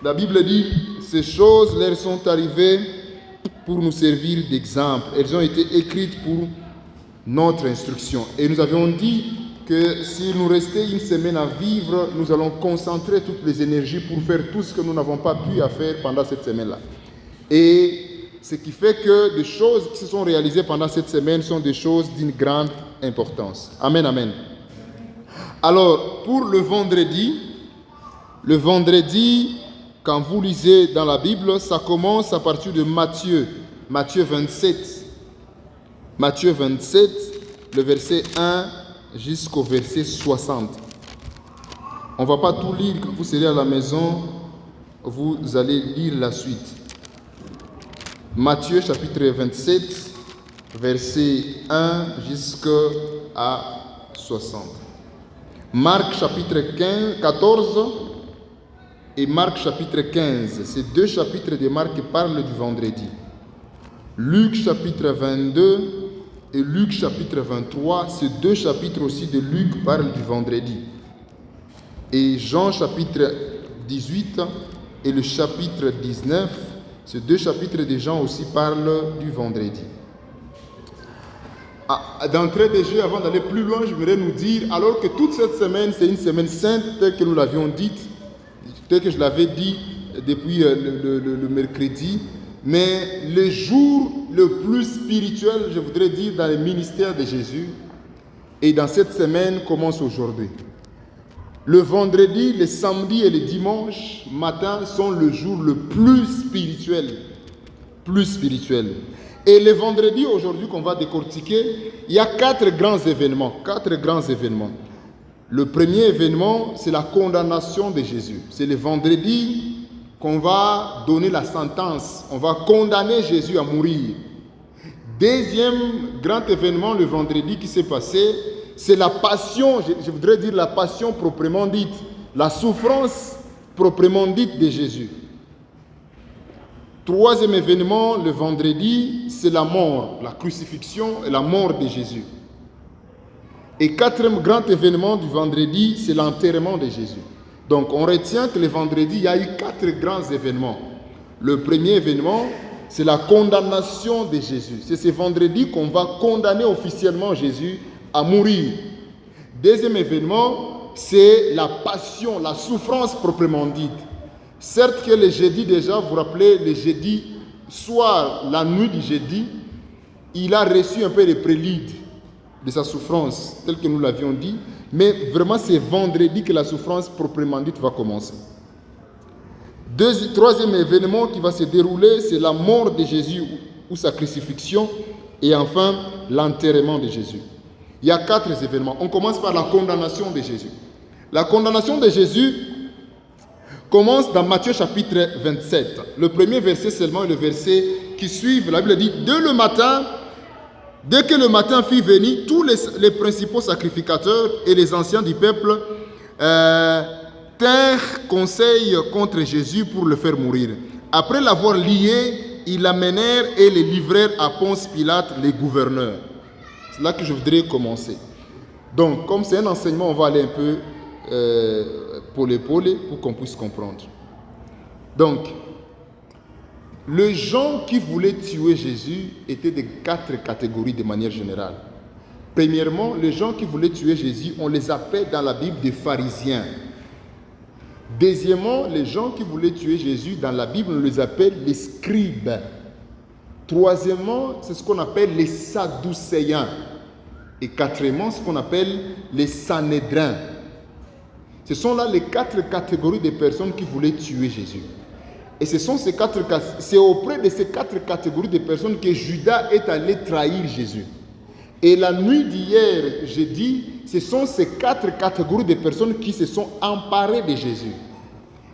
La Bible dit, ces choses leur sont arrivées pour nous servir d'exemple. Elles ont été écrites pour notre instruction. Et nous avions dit que s'il nous restait une semaine à vivre, nous allons concentrer toutes les énergies pour faire tout ce que nous n'avons pas pu faire pendant cette semaine-là. Et ce qui fait que les choses qui se sont réalisées pendant cette semaine sont des choses d'une grande importance. Amen, amen. Alors, pour le vendredi, quand vous lisez dans la Bible, ça commence à partir de Matthieu 27. Matthieu 27, le verset 1 jusqu'au verset 60. On ne va pas tout lire. Quand vous serez à la maison, vous allez lire la suite. Matthieu chapitre 27, verset 1 jusqu'à 60. Marc chapitre 14 et Marc chapitre 15. Ces deux chapitres de Marc parlent du vendredi. Luc chapitre 22 et Luc chapitre 23, ces deux chapitres aussi de Luc parlent du vendredi. Et Jean chapitre 18 et le chapitre 19, ces deux chapitres de Jean aussi parlent du vendredi. D'entrée de jeu, avant d'aller plus loin, je voudrais nous dire, alors que toute cette semaine, c'est une semaine sainte, telle que nous l'avions dite, telle que je l'avais dit depuis le mercredi, mais le jour le plus spirituel, je voudrais dire, dans le ministère de Jésus, et dans cette semaine, commence aujourd'hui. Le vendredi, le samedi et le dimanche matin sont le jour le plus spirituel. Plus spirituel. Et le vendredi, aujourd'hui, qu'on va décortiquer, il y a 4 grands événements. 4 grands événements. Le premier événement, c'est la condamnation de Jésus. C'est le vendredi qu'on va donner la sentence. On va condamner Jésus à mourir. Deuxième grand événement, le vendredi qui s'est passé, c'est la passion, je voudrais dire la passion proprement dite, la souffrance proprement dite de Jésus. Troisième événement, le vendredi, c'est la mort, la crucifixion et la mort de Jésus. Et quatrième grand événement du vendredi, c'est l'enterrement de Jésus. Donc on retient que le vendredi, il y a eu 4 grands événements. Le premier événement, c'est la condamnation de Jésus. C'est ce vendredi qu'on va condamner officiellement Jésus à mourir. Deuxième événement, c'est la passion, la souffrance proprement dite. Certes que le jeudi déjà, vous vous rappelez, le jeudi soir, la nuit du jeudi, il a reçu un peu les préludes de sa souffrance, tel que nous l'avions dit, mais vraiment c'est vendredi que la souffrance proprement dite va commencer. Troisième événement qui va se dérouler, c'est la mort de Jésus ou sa crucifixion, et enfin l'enterrement de Jésus. Il y a 4 événements. On commence par la condamnation de Jésus. La condamnation de Jésus commence dans Matthieu chapitre 27. Le premier verset seulement est le verset qui suit. La Bible dit, dès que le matin fut venu, tous les principaux sacrificateurs et les anciens du peuple tinrent conseil contre Jésus pour le faire mourir. Après l'avoir lié, ils l'amenèrent et le livrèrent à Ponce Pilate, les gouverneurs. C'est là que je voudrais commencer. Donc, comme c'est un enseignement, on va aller un peu pôle pour qu'on puisse comprendre. Donc, les gens qui voulaient tuer Jésus étaient de 4 catégories de manière générale. Premièrement, les gens qui voulaient tuer Jésus, on les appelle dans la Bible des pharisiens. Deuxièmement, les gens qui voulaient tuer Jésus, dans la Bible, on les appelle les scribes. Troisièmement, c'est ce qu'on appelle les sadducéens. Et quatrièmement, ce qu'on appelle les sanhédrins. Ce sont là les 4 catégories de personnes qui voulaient tuer Jésus. Et c'est auprès de ces 4 catégories de personnes que Judas est allé trahir Jésus. Et la nuit d'hier, jeudi, ce sont ces 4 catégories de personnes qui se sont emparées de Jésus.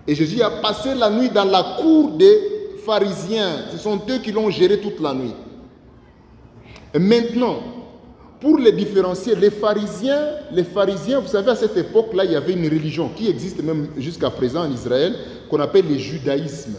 Et Jésus a passé la nuit dans la cour des pharisiens. Ce sont eux qui l'ont géré toute la nuit. Et maintenant, pour les différencier, les pharisiens, vous savez, à cette époque-là, il y avait une religion qui existe même jusqu'à présent en Israël, qu'on appelle le judaïsme.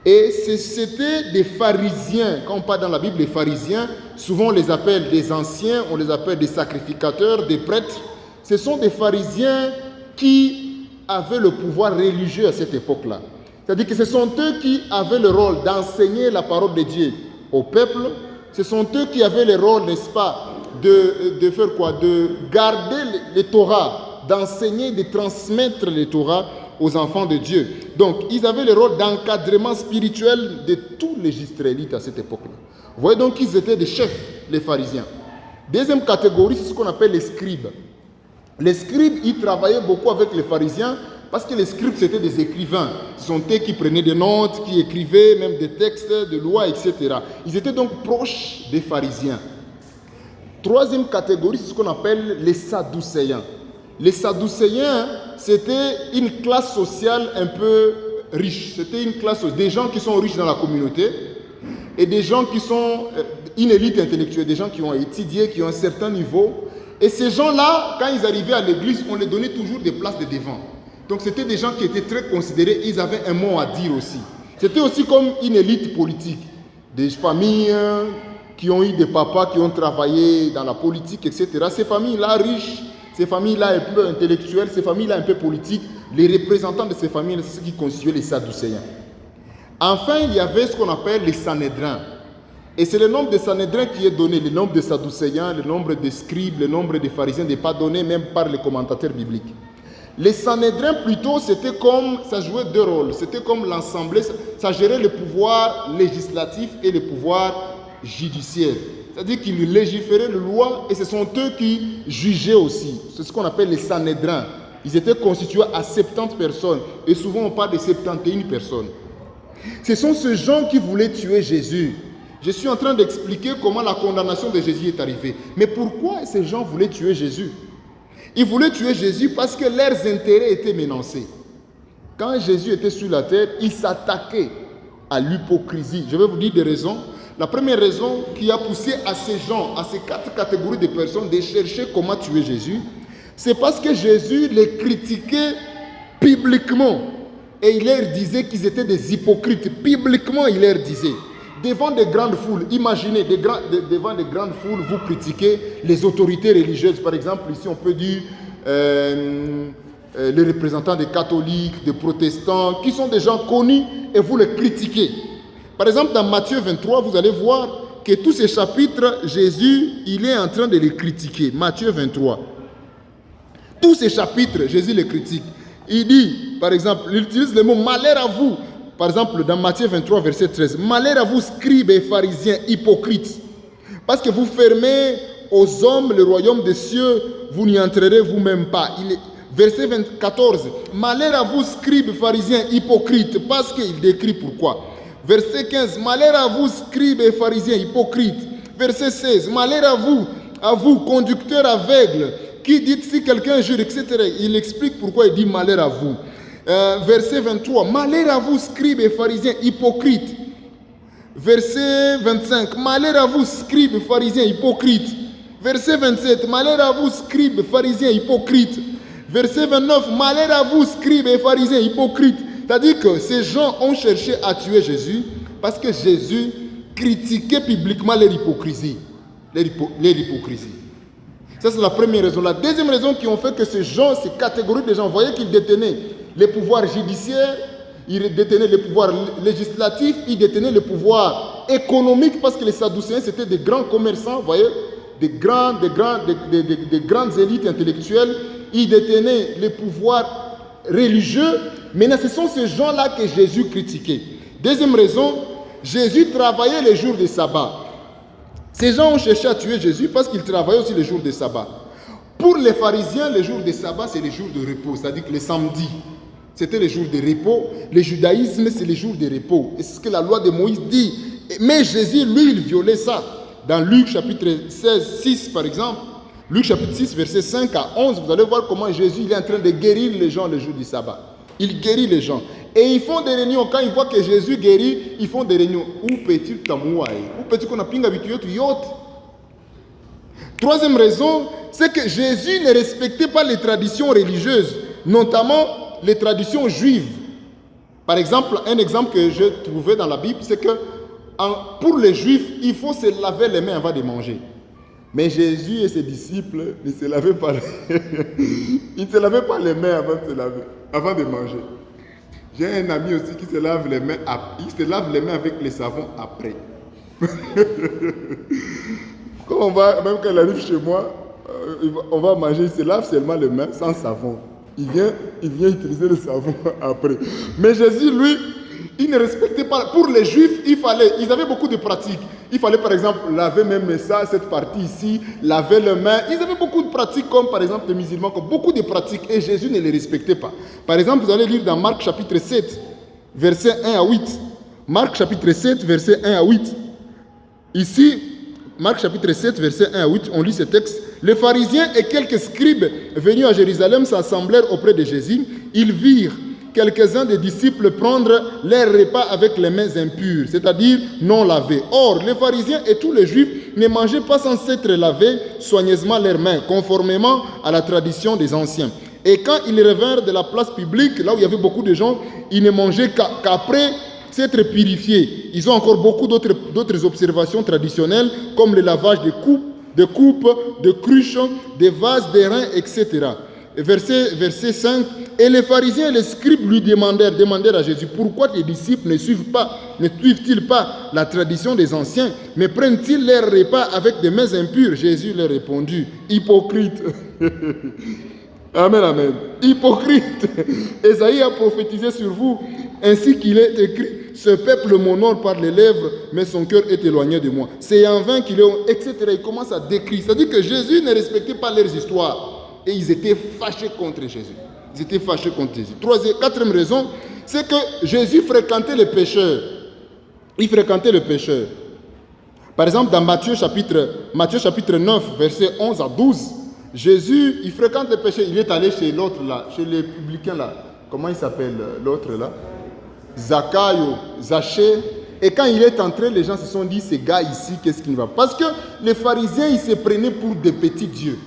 Et c'était des pharisiens. Quand on parle dans la Bible, les pharisiens, souvent on les appelle des anciens, on les appelle des sacrificateurs, des prêtres. Ce sont des pharisiens qui avaient le pouvoir religieux à cette époque-là. C'est-à-dire que ce sont eux qui avaient le rôle d'enseigner la parole de Dieu au peuple. Ce sont eux qui avaient le rôle, n'est-ce pas, de faire quoi? De garder les Torahs, d'enseigner, de transmettre les Torahs aux enfants de Dieu. Donc, ils avaient le rôle d'encadrement spirituel de tous les Israélites à cette époque-là. Vous voyez donc qu'ils étaient des chefs, les pharisiens. Deuxième catégorie, c'est ce qu'on appelle les scribes. Les scribes, ils travaillaient beaucoup avec les pharisiens parce que les scribes, c'était des écrivains. Ce sont eux qui prenaient des notes, qui écrivaient même des textes de loi, etc. Ils étaient donc proches des pharisiens. Troisième catégorie, c'est ce qu'on appelle les sadducéens. Les sadducéens, c'était une classe sociale un peu riche. C'était une classe, des gens qui sont riches dans la communauté et des gens qui sont une élite intellectuelle, des gens qui ont étudié, qui ont un certain niveau. Et ces gens-là, quand ils arrivaient à l'église, on les donnait toujours des places de devant. Donc c'était des gens qui étaient très considérés, ils avaient un mot à dire aussi. C'était aussi comme une élite politique. Des familles qui ont eu des papas qui ont travaillé dans la politique, etc. Ces familles-là riches, ces familles-là un peu intellectuelles, ces familles-là un peu politiques, les représentants de ces familles, c'est ce qui constituait les Sadducéens. Enfin, il y avait ce qu'on appelle les Sanhédrins. Et c'est le nombre de Sanhédrins qui est donné, le nombre de Sadducéens, le nombre de scribes, le nombre de pharisiens n'est pas donné même par les commentateurs bibliques. Les Sanhédrins, plutôt, c'était comme, ça jouait deux rôles. C'était comme l'Assemblée, ça gérait le pouvoir législatif et le pouvoir judiciaire. C'est-à-dire qu'ils légiféraient les lois et ce sont eux qui jugeaient aussi. C'est ce qu'on appelle les Sanhédrins. Ils étaient constitués à 70 personnes et souvent on parle de 71 personnes. Ce sont ces gens qui voulaient tuer Jésus. Je suis en train d'expliquer comment la condamnation de Jésus est arrivée. Mais pourquoi ces gens voulaient tuer Jésus? Ils voulaient tuer Jésus parce que leurs intérêts étaient menacés. Quand Jésus était sur la terre, ils s'attaquaient à l'hypocrisie. Je vais vous dire des raisons. La première raison qui a poussé à ces gens, à ces 4 catégories de personnes de chercher comment tuer Jésus, c'est parce que Jésus les critiquait publiquement. Et il leur disait qu'ils étaient des hypocrites. Publiquement, il leur disait. Devant des grandes foules, imaginez, devant des grandes foules, vous critiquez les autorités religieuses. Par exemple, ici on peut dire les représentants des catholiques, des protestants, qui sont des gens connus et vous les critiquez. Par exemple, dans Matthieu 23, vous allez voir que tous ces chapitres, Jésus, il est en train de les critiquer. Matthieu 23. Tous ces chapitres, Jésus les critique. Il dit, par exemple, il utilise le mot « malheur à vous ». Par exemple, dans Matthieu 23, verset 13, « Malheur à vous, scribes et pharisiens hypocrites, parce que vous fermez aux hommes le royaume des cieux, vous n'y entrerez vous-même pas. » Verset 14, « Malheur à vous, scribes, pharisiens hypocrites, parce qu'il décrit pourquoi. » Verset 15, « Malheur à vous, scribes et pharisiens hypocrites. » Verset 16, « Malheur à vous, conducteurs aveugles, qui dites si quelqu'un jure, etc. » Il explique pourquoi il dit « malheur à vous. » Verset 23, « Malheur à vous, scribes et pharisiens hypocrites. » Verset 25, « Malheur à vous, scribes, pharisiens hypocrites. » Verset 27, « Malheur à vous, scribes, pharisiens hypocrites. » Verset 29, « Malheur à vous, scribes et pharisiens hypocrites. » C'est-à-dire que ces gens ont cherché à tuer Jésus parce que Jésus critiquait publiquement leur hypocrisie. Leur hypocrisie. Ça, c'est la première raison. La deuxième raison qui ont fait que ces gens, ces catégories de gens, vous voyez qu'ils détenaient les pouvoirs judiciaires, ils détenaient les pouvoirs législatifs, ils détenaient le pouvoir économique parce que les Sadducéens, c'était des grands commerçants, vous voyez, des grandes élites intellectuelles. Ils détenaient les pouvoirs religieux. Maintenant, ce sont ces gens-là que Jésus critiquait. Deuxième raison, Jésus travaillait les jours de sabbat. Ces gens ont cherché à tuer Jésus parce qu'il travaillait aussi les jours de sabbat. Pour les pharisiens, les jours de sabbat, c'est les jours de repos, c'est-à-dire que les samedis, c'était les jours de repos. Le judaïsme, c'est les jours de repos. Et c'est ce que la loi de Moïse dit. Mais Jésus, lui, il violait ça. Dans Luc chapitre 16, 6 par exemple, Luc chapitre 6, versets 5 à 11, vous allez voir comment Jésus il est en train de guérir les gens le jour du sabbat. Il guérit les gens. Et ils font des réunions. Quand ils voient que Jésus guérit, ils font des réunions. Où petit tamouaï? Où petit qu'on a ping habitué tout yot? Troisième raison, c'est que Jésus ne respectait pas les traditions religieuses, notamment les traditions juives. Par exemple, un exemple que j'ai trouvé dans la Bible, c'est que pour les juifs, il faut se laver les mains avant de manger. Mais Jésus et ses disciples ne se lavaient pas ils ne se lavaient pas les mains avant de manger. J'ai un ami aussi qui se lave les mains, il se lave les mains avec le savon après. Même quand il arrive chez moi, on va manger, il se lave seulement les mains sans savon. Il vient utiliser le savon après. Mais Jésus, lui, il ne respectait pas. Pour les Juifs, ils avaient beaucoup de pratiques. Il fallait par exemple laver même ça, cette partie ici, laver les mains. Ils avaient beaucoup de pratiques comme par exemple les musulmans, comme beaucoup de pratiques et Jésus ne les respectait pas. Par exemple, vous allez lire dans Marc chapitre 7, versets 1 à 8. Marc chapitre 7, versets 1 à 8. Ici, Marc chapitre 7, versets 1 à 8, on lit ce texte. Les pharisiens et quelques scribes venus à Jérusalem s'assemblèrent auprès de Jésus. Ils virent quelques-uns des disciples prendre leur repas avec les mains impures, c'est-à-dire non lavées. Or, les pharisiens et tous les juifs ne mangeaient pas sans s'être lavés soigneusement leurs mains, conformément à la tradition des anciens. Et quand ils revinrent de la place publique, là où il y avait beaucoup de gens, ils ne mangeaient qu'après s'être purifiés. Ils ont encore beaucoup d'autres observations traditionnelles, comme le lavage de coupes, de cruches, de vases, de reins, etc. Verset 5, et les pharisiens et les scribes lui demandèrent à Jésus, pourquoi tes disciples ne suivent-ils pas la tradition des anciens, mais prennent-ils leur repas avec des mains impures? Jésus leur répondit, hypocrite. Amen, amen. Hypocrite. Ésaïe a prophétisé sur vous, ainsi qu'il est écrit, ce peuple m'honore par les lèvres, mais son cœur est éloigné de moi. C'est en vain qu'il est, etc. Il commence à décrire. C'est-à-dire que Jésus ne respectait pas leurs histoires. Et ils étaient fâchés contre Jésus. Ils étaient fâchés contre Jésus. Quatrième raison, c'est que Jésus fréquentait les pécheurs. Il fréquentait les pécheurs. Par exemple, dans Matthieu chapitre 9, versets 11 à 12, Jésus, il fréquente les pécheurs. Il est allé chez l'autre là, chez les publicains là. Comment il s'appelle l'autre là? Zachée. Et quand il est entré, les gens se sont dit, ces gars ici, qu'est-ce qui ne va pas? Parce que les pharisiens, ils se prenaient pour des petits dieux.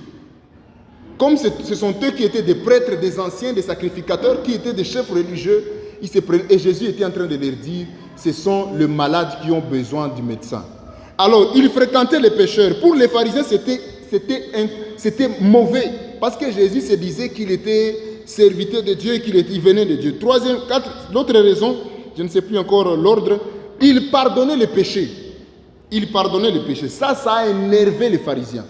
Comme ce sont eux qui étaient des prêtres, des anciens, des sacrificateurs, qui étaient des chefs religieux, ils se prenaient, et Jésus était en train de leur dire, ce sont les malades qui ont besoin du médecin. Alors, il fréquentait les pécheurs. Pour les pharisiens, c'était mauvais, parce que Jésus se disait qu'il était serviteur de Dieu et qu'il venait de Dieu. L'autre raison, je ne sais plus encore l'ordre, il pardonnait les péchés. Il pardonnait les péchés. Ça a énervé les pharisiens.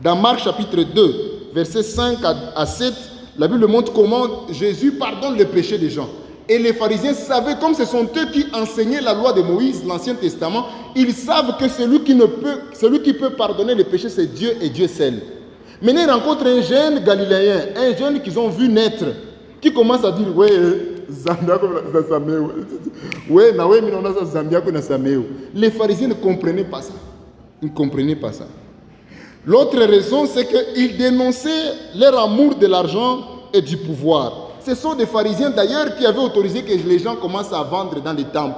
Dans Marc chapitre 2, versets 5 à 7, la Bible montre comment Jésus pardonne les péchés des gens. Et les pharisiens savaient, comme ce sont eux qui enseignaient la loi de Moïse, l'Ancien Testament, ils savent que celui qui peut pardonner les péchés, c'est Dieu et Dieu seul. Maintenant, ils rencontrent un jeune Galiléen, un jeune qu'ils ont vu naître, qui commence à dire, ouais, les pharisiens ne comprenaient pas ça. Ils ne comprenaient pas ça. L'autre raison, c'est qu'ils dénonçaient leur amour de l'argent et du pouvoir. Ce sont des pharisiens d'ailleurs qui avaient autorisé que les gens commencent à vendre dans les temples.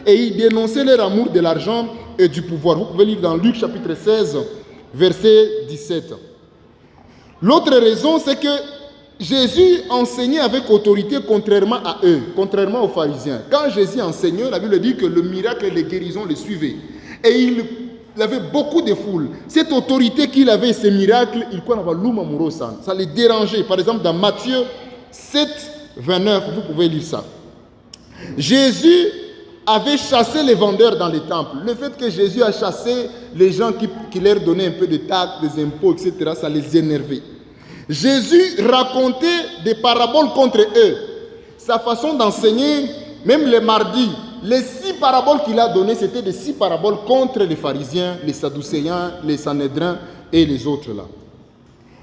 Et ils dénonçaient leur amour de l'argent et du pouvoir. Vous pouvez lire dans Luc chapitre 16, verset 17. L'autre raison, c'est que Jésus enseignait avec autorité contrairement à eux, contrairement aux pharisiens. Quand Jésus enseignait, la Bible dit que le miracle et les guérisons les suivaient. Et il avait beaucoup de foules. Cette autorité qu'il avait, ces miracles, ça les dérangeait. Par exemple, dans Matthieu 7, 29, vous pouvez lire ça. Jésus avait chassé les vendeurs dans les temples. Le fait que Jésus a chassé les gens qui leur donnaient un peu de taxes, des impôts, etc., ça les énervait. Jésus racontait des paraboles contre eux. Sa façon d'enseigner, même les mardis, les 6 paraboles qu'il a données, c'était des 6 paraboles contre les pharisiens, les sadducéens, les sanédrins et les autres là.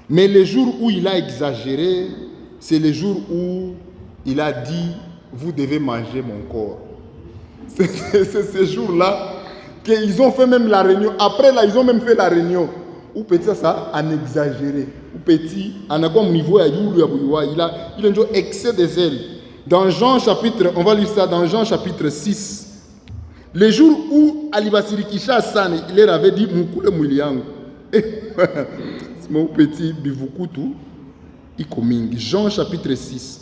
Mais les jours où il a exagéré, c'est les jours où il a dit, vous devez manger mon corps. C'est ces jours-là qu'ils ont fait même la réunion. Après là, ils ont même fait la réunion. Ou petit ça, en exagéré. Ou petit, en a comme niveau, il a un excès de zèle. Dans Jean chapitre, on va lire ça dans Jean chapitre 6. Le jour où Alibasirikisha Sane, il leur avait dit Moukoule Mouliang. C'est mon petit bivukutu. Jean chapitre 6.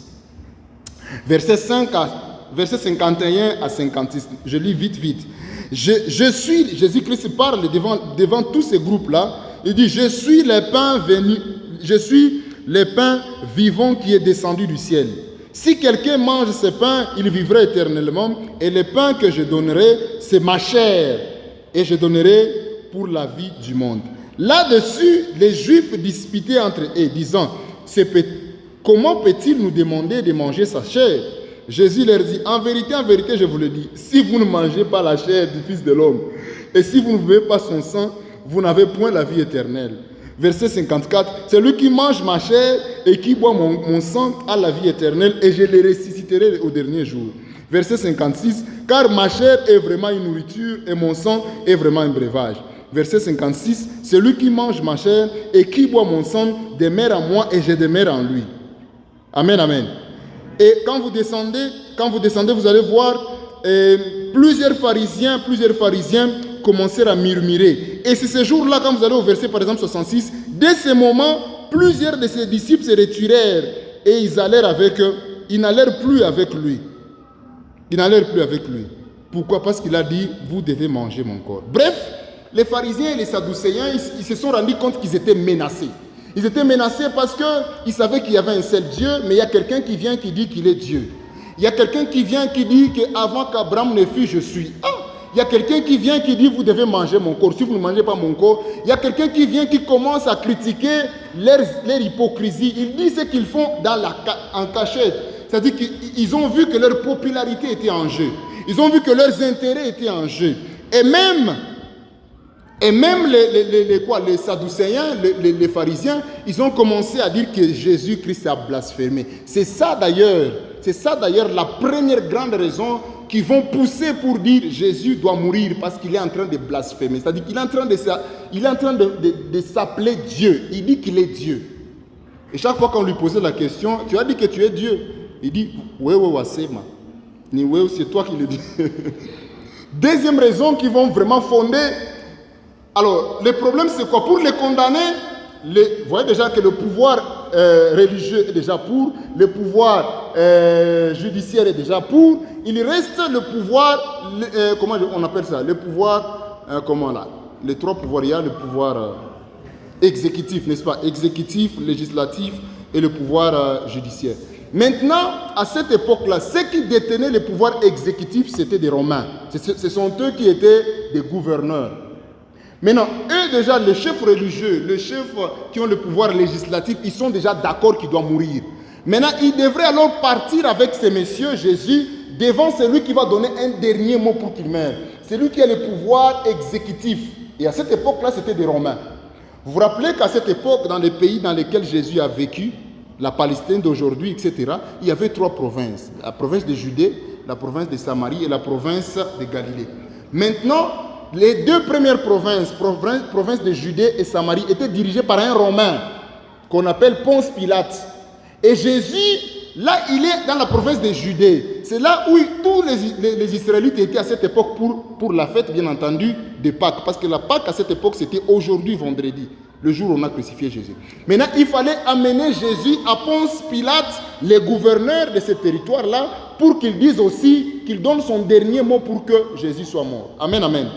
Verset 51 à 56. Je lis vite. Je suis, Jésus-Christ parle devant tous ces groupes-là. Il dit, je suis le pain vivant qui est descendu du ciel. Si quelqu'un mange ce pain, il vivra éternellement. Et le pain que je donnerai, c'est ma chair. Et je donnerai pour la vie du monde. Là-dessus, les Juifs disputaient entre eux, disant, comment peut-il nous demander de manger sa chair? Jésus leur dit, en vérité, je vous le dis, si vous ne mangez pas la chair du Fils de l'homme, et si vous ne buvez pas son sang, vous n'avez point la vie éternelle. Verset 54, celui qui mange ma chair et qui boit mon sang a la vie éternelle, et je les ressusciterai au dernier jour. Verset 56, car ma chair est vraiment une nourriture, et mon sang est vraiment un breuvage. Verset 56, celui qui mange ma chair et qui boit mon sang demeure en moi, et je demeure en lui. Amen, amen. Et quand vous descendez, vous allez voir plusieurs pharisiens commencèrent à murmurer. Et c'est ce jour-là, quand vous allez au verset par exemple 66, dès ce moment, plusieurs de ses disciples se retirèrent et ils n'allèrent plus avec lui. Pourquoi? Parce qu'il a dit, vous devez manger mon corps. Bref, les pharisiens et les sadducéens, ils se sont rendus compte qu'ils étaient menacés. Ils étaient menacés parce qu'ils savaient qu'il y avait un seul Dieu, mais il y a quelqu'un qui vient qui dit qu'il est Dieu. Il y a quelqu'un qui vient qui dit qu'avant qu'Abraham ne fût, je suis. Il y a quelqu'un qui vient qui dit, vous devez manger mon corps. Si vous ne mangez pas mon corps, il y a quelqu'un qui vient qui commence à critiquer leur hypocrisie. Ils disent ce qu'ils font en cachette. C'est-à-dire qu'ils ont vu que leur popularité était en jeu. Ils ont vu que leurs intérêts étaient en jeu. Et même les sadducéens, les pharisiens, ils ont commencé à dire que Jésus-Christ a blasphémé. C'est ça d'ailleurs la première grande raison qui vont pousser pour dire Jésus doit mourir parce qu'il est en train de blasphémer. C'est-à-dire qu'il est en train de s'appeler Dieu. Il dit qu'il est Dieu. Et chaque fois qu'on lui posait la question, tu as dit que tu es Dieu. Il dit, c'est toi qui le dis. Deuxième raison qui vont vraiment fonder. Alors, le problème c'est quoi? Pour les condamner, vous voyez déjà que le pouvoir religieux est déjà pour, le pouvoir judiciaire est déjà pour, il reste le pouvoir, comment on appelle ça? Le pouvoir, les trois pouvoirs, il y a le pouvoir exécutif, n'est-ce pas? Exécutif, législatif et le pouvoir judiciaire. Maintenant, à cette époque-là, ceux qui détenaient le pouvoir exécutif, c'était des Romains. Ce sont eux qui étaient des gouverneurs. Maintenant, eux déjà, les chefs religieux, les chefs qui ont le pouvoir législatif, ils sont déjà d'accord qu'il doit mourir. Maintenant, ils devraient alors partir avec ces messieurs, Jésus, devant celui qui va donner un dernier mot pour qu'il meure. Celui qui a le pouvoir exécutif. Et à cette époque-là, c'était des Romains. Vous vous rappelez qu'à cette époque, dans les pays dans lesquels Jésus a vécu, la Palestine d'aujourd'hui, etc., il y avait trois provinces. La province de Judée, la province de Samarie et la province de Galilée. Maintenant, les deux premières provinces de Judée et Samarie, étaient dirigées par un Romain qu'on appelle Ponce Pilate. Et Jésus, là, il est dans la province de Judée. C'est là où tous les Israélites étaient à cette époque pour la fête, bien entendu, de Pâques. Parce que la Pâques, à cette époque, c'était aujourd'hui, vendredi, le jour où on a crucifié Jésus. Maintenant, il fallait amener Jésus à Ponce Pilate, les gouverneurs de ce territoire-là, pour qu'il dise aussi, qu'il donne son dernier mot pour que Jésus soit mort. Amen, amen.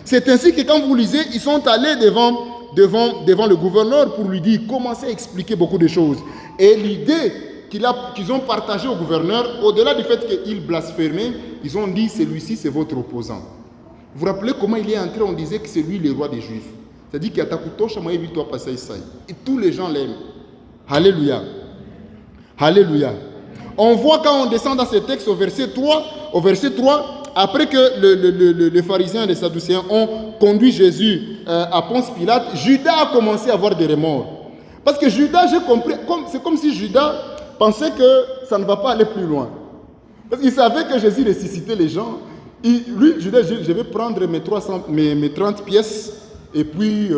C'est ainsi que quand vous lisez, ils sont allés devant le gouverneur pour lui dire, commencer à expliquer beaucoup de choses. Et l'idée qu'ils ont partagée au gouverneur, au-delà du fait qu'il blasphémait, ils ont dit, celui-ci c'est votre opposant. Vous vous rappelez comment il est entré, on disait que c'est lui le roi des Juifs. C'est-à-dire qu'il y a ta coutoche, toi passer ça. Et tous les gens l'aiment. Alléluia. Alléluia. On voit quand on descend dans ce texte au verset 3, après que les pharisiens et les sadducéens ont conduit Jésus à Ponce Pilate, Judas a commencé à avoir des remords. Parce que Judas, j'ai compris, c'est comme si Judas pensait que ça ne va pas aller plus loin. Parce qu'il savait que Jésus ressuscitait les gens. Lui, Judas, je vais prendre mes 30 pièces et puis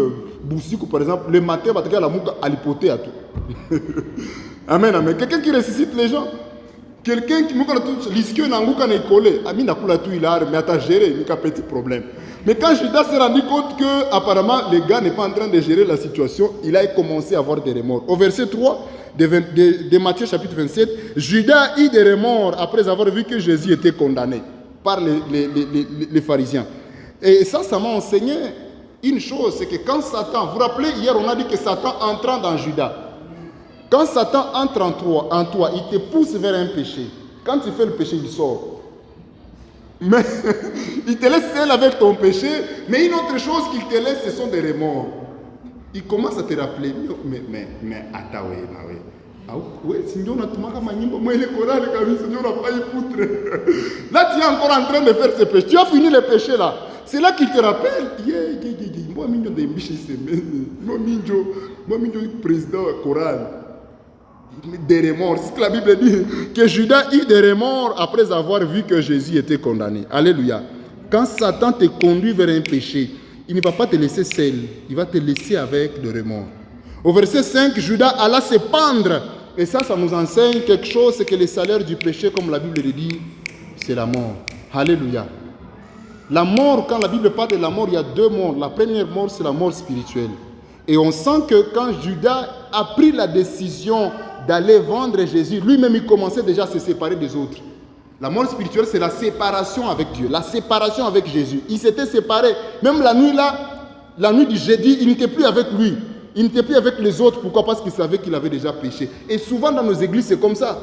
Boussikou, par exemple, le matin, va te faire la mouka à l'hypothèse à tout. Amen, amen. Quelqu'un qui ressuscite les gens. Quelqu'un qui m'a dit, l'iskio n'a pas collé, a mis la couleur tout il a, mais à gérer, il y a un petit problème. Mais quand Judas s'est rendu compte que apparemment le gars n'est pas en train de gérer la situation, il a commencé à avoir des remords. Au verset 3 de Matthieu chapitre 27, Judas a eu des remords après avoir vu que Jésus était condamné par les pharisiens. Et ça m'a enseigné une chose, c'est que quand Satan, vous vous rappelez, hier on a dit que Satan entrant dans Judas, quand Satan entre en toi, il te pousse vers un péché. Quand tu fais le péché, il sort. Mais il te laisse seul avec ton péché, mais une autre chose qu'il te laisse, ce sont des remords. Il commence à te rappeler, mais attends, oui. Oui, Seigneur, là tu es encore en train de faire ce péché. Tu as fini le péché là. C'est là qu'il te rappelle. Moi, président choral. Des remords. C'est ce que la Bible dit. Que Judas eut des remords après avoir vu que Jésus était condamné. Alléluia. Quand Satan te conduit vers un péché, il ne va pas te laisser seul. Il va te laisser avec des remords. Au verset 5, Judas alla se pendre. Et ça nous enseigne quelque chose, c'est que le salaire du péché, comme la Bible le dit, c'est la mort. Alléluia. La mort, quand la Bible parle de la mort, il y a deux morts. La première mort, c'est la mort spirituelle. Et on sent que quand Judas a pris la décision d'aller vendre Jésus, lui-même, il commençait déjà à se séparer des autres. La mort spirituelle, c'est la séparation avec Dieu, la séparation avec Jésus. Il s'était séparé. Même la nuit là, la nuit du jeudi, il n'était plus avec lui. Il n'était plus avec les autres. Pourquoi? Parce qu'il savait qu'il avait déjà péché. Et souvent dans nos églises, c'est comme ça.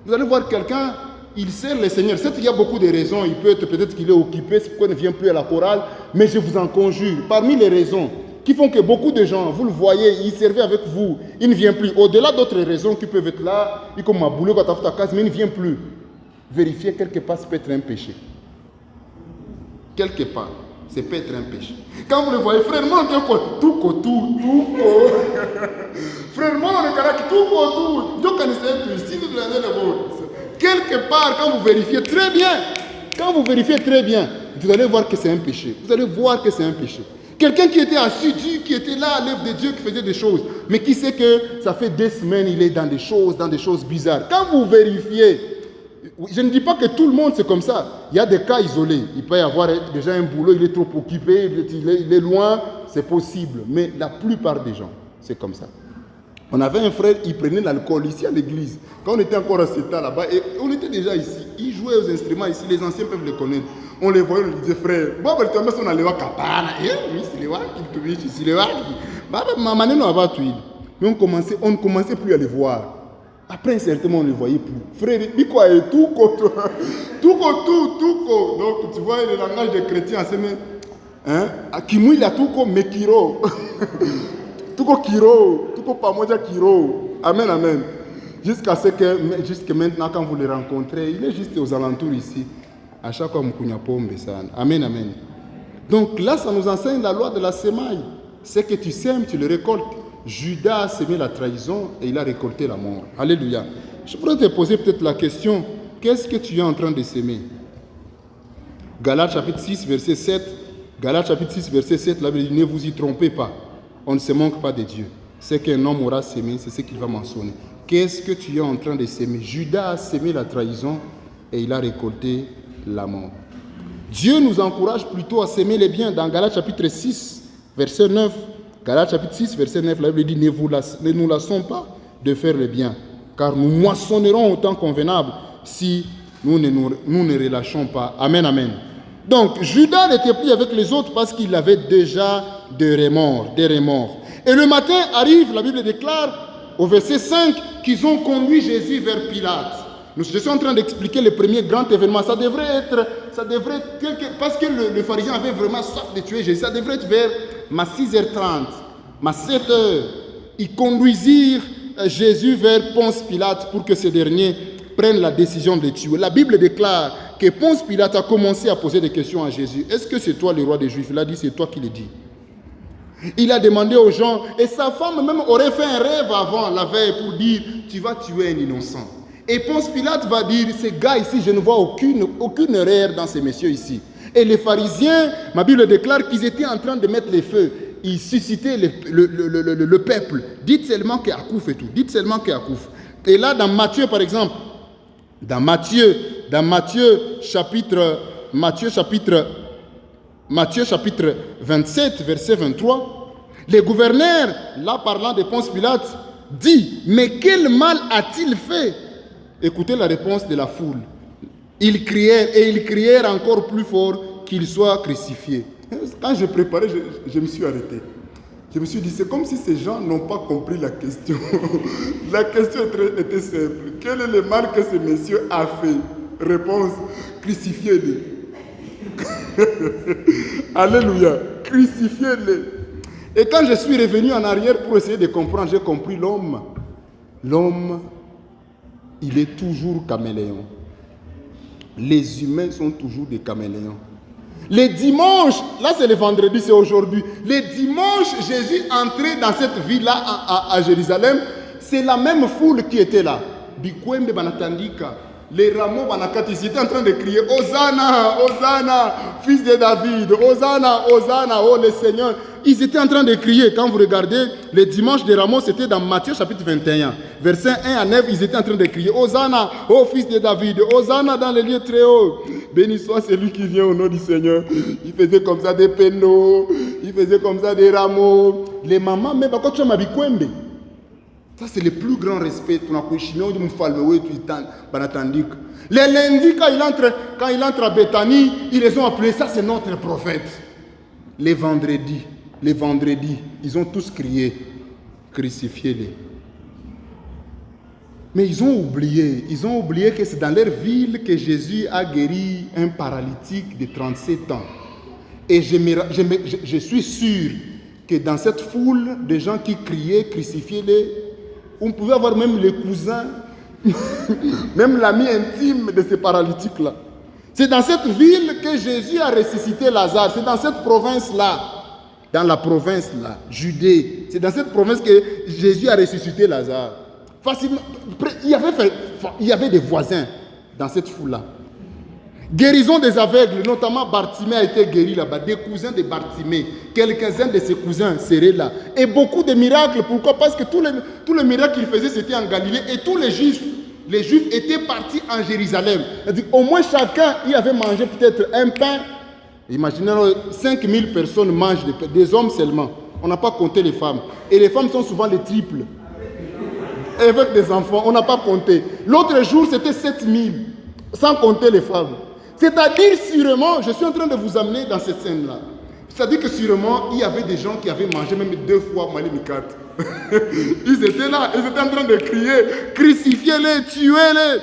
Vous allez voir quelqu'un, il sert le Seigneur. Certes, il y a beaucoup de raisons. Il peut être peut-être qu'il est occupé, c'est pourquoi il ne vient plus à la chorale. Mais je vous en conjure, parmi les raisons qui font que beaucoup de gens, vous le voyez, ils servaient avec vous, il ne vient plus. Au-delà d'autres raisons qui peuvent être là, il comme ma boulot quand tu as ta case, mais il ne vient plus. Vérifier quelque part, ça peut être un péché. Quelque part, ça peut être un péché. Quand vous le voyez, frère, moi, tout. Frère, moi, on est caractère, tout. Donc, on essaie de si vous avez le mot. Quelque part, quand vous vérifiez très bien, vous allez voir que c'est un péché. Vous allez voir que c'est un péché. Quelqu'un qui était assidu, qui était là à l'œuvre de Dieu, qui faisait des choses, mais qui sait que ça fait des semaines, il est dans des choses bizarres. Quand vous vérifiez, je ne dis pas que tout le monde c'est comme ça. Il y a des cas isolés. Il peut y avoir déjà un boulot, il est trop occupé, il est loin, c'est possible. Mais la plupart des gens, c'est comme ça. On avait un frère, il prenait l'alcool ici à l'église. Quand on était encore à Seta là-bas, et on était déjà ici. Il jouait aux instruments ici, les anciens peuvent le connaître. On les voyait, on lui disait, frère, on allait voir Kapana. Mais on ne commençait plus à les voir. Après, certainement, on ne les voyait plus. Frère, il quoi est tout. Donc, tu vois, le langage des chrétiens, c'est même. Kimou, il a tout comme Mekiro. Tuko Kiro, Tuko Pamoja Kiro. Amen. Jusqu'à maintenant, quand vous les rencontrez, il est juste aux alentours ici. À chaque fois, Moukunya Pombe. Amen. Donc là, ça nous enseigne la loi de la semaille. C'est que tu sèmes, tu le récoltes. Judas a sémé la trahison et il a récolté la mort. Alléluia. Je pourrais te poser peut-être la question, qu'est-ce que tu es en train de s'aimer? Galates chapitre 6, verset 7. Galates chapitre 6, verset 7, la Bible dit, ne vous y trompez pas. On ne se manque pas de Dieu. Ce qu'un homme aura sémé, c'est ce qu'il va mentionner. Qu'est-ce que tu es en train de s'aimer? Judas a sémé la trahison et il a récolté la mort. Dieu nous encourage plutôt à s'aimer les biens. Dans Galates chapitre 6, verset 9, Galates chapitre 6, verset 9, la Bible dit, ne nous lassons pas de faire le bien, car nous moissonnerons au temps convenable si nous ne relâchons pas. Amen. Donc, Judas n'était plus avec les autres parce qu'il avait déjà des remords. Et le matin arrive, la Bible déclare, au verset 5, qu'ils ont conduit Jésus vers Pilate. Je suis en train d'expliquer le premier grand événement. Ça devrait être parce que le pharisien avait vraiment soif de tuer Jésus. Ça devrait être vers 6h30, 7h. Ils conduisirent Jésus vers Ponce Pilate pour que ce dernier prenne la décision de le tuer. La Bible déclare que Ponce Pilate a commencé à poser des questions à Jésus. Est-ce que c'est toi le roi des Juifs? Il a dit, c'est toi qui le dis. Il a demandé aux gens, et sa femme même aurait fait un rêve avant, la veille, pour dire, tu vas tuer un innocent. Et Ponce Pilate va dire, ces gars ici, je ne vois aucune erreur dans ces messieurs ici. Et les pharisiens, ma Bible déclare qu'ils étaient en train de mettre les feux. Ils suscitaient le peuple. Dites seulement qu'il y a Akouf et tout. Dites seulement qu'il y a Akouf. Et là, dans Matthieu, par exemple, dans Matthieu chapitre 27, verset 23, les gouverneurs, là parlant de Ponce Pilate, dit, mais quel mal a-t-il fait? Écoutez la réponse de la foule. Ils crièrent encore plus fort qu'il soit crucifié. Quand je préparais, je me suis arrêté. Je me suis dit, c'est comme si ces gens n'ont pas compris la question. La question était simple. Quel est le mal que ce monsieur a fait? Réponse, crucifiez-le. Alléluia, crucifiez-le. Et quand je suis revenu en arrière pour essayer de comprendre, j'ai compris l'homme. L'homme, il est toujours caméléon. Les humains sont toujours des caméléons. Les dimanches, là c'est le vendredi, c'est aujourd'hui. Les dimanches, Jésus entrait dans cette ville-là à Jérusalem. C'est la même foule qui était là. Bikwembe banatandika. Les rameaux banakati, ils étaient en train de crier Hosanna, Hosanna, fils de David, Hosanna, Hosanna, oh le Seigneur. Ils étaient en train de crier. Quand vous regardez, les dimanches des rameaux, c'était dans Matthieu chapitre 21. Versets 1 à 9, ils étaient en train de crier Hosanna, oh fils de David, Hosanna dans les lieux très hauts. Béni soit celui qui vient au nom du Seigneur. Il faisait comme ça des pénaux, il faisait comme ça des rameaux. Les mamans, mais quand tu m'as dit Kwembe. Ça, c'est le plus grand respect. Les lundis, quand il entre à Bethanie, ils les ont appelés, ça c'est notre prophète. Les vendredis, ils ont tous crié, crucifiez-les. Mais ils ont oublié que c'est dans leur ville que Jésus a guéri un paralytique de 37 ans. Et je suis sûr que dans cette foule de gens qui criaient, crucifiez-les, on pouvait avoir même les cousins, même l'ami intime de ces paralytiques-là. C'est dans cette ville que Jésus a ressuscité Lazare. C'est dans cette province-là, dans la province-là, Judée. C'est dans cette province que Jésus a ressuscité Lazare. Facilement, il y avait des voisins dans cette foule-là. Guérison des aveugles, notamment Bartimée a été guéri là-bas, des cousins de Bartimée. Quelques-uns de ses cousins seraient là. Et beaucoup de miracles. Pourquoi? Parce que tous les miracles qu'il faisait, c'était en Galilée. Et tous les Juifs étaient partis en Jérusalem. C'est-à-dire, au moins chacun y avait mangé peut-être un pain. Imaginez, 5000 personnes mangent des hommes seulement. On n'a pas compté les femmes. Et les femmes sont souvent les triples. Et avec des enfants, on n'a pas compté. L'autre jour, c'était 7000, sans compter les femmes. C'est-à-dire, sûrement, je suis en train de vous amener dans cette scène-là. C'est-à-dire que sûrement, il y avait des gens qui avaient mangé même 2 fois Mali Mikat. Ils étaient là, ils étaient en train de crier, crucifiez-les, tuez-les.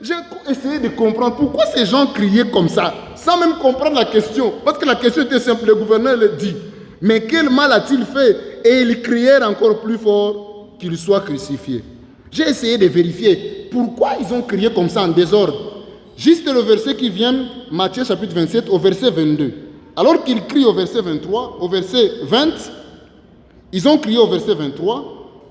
J'ai essayé de comprendre pourquoi ces gens criaient comme ça, sans même comprendre la question. Parce que la question était simple, le gouverneur le dit. Mais quel mal a-t-il fait? Et ils crièrent encore plus fort qu'il soit crucifié. J'ai essayé de vérifier pourquoi ils ont crié comme ça en désordre. Juste le verset qui vient, Matthieu chapitre 27, au verset 22. Alors qu'ils crient au verset 23, au verset 20, ils ont crié au verset 23.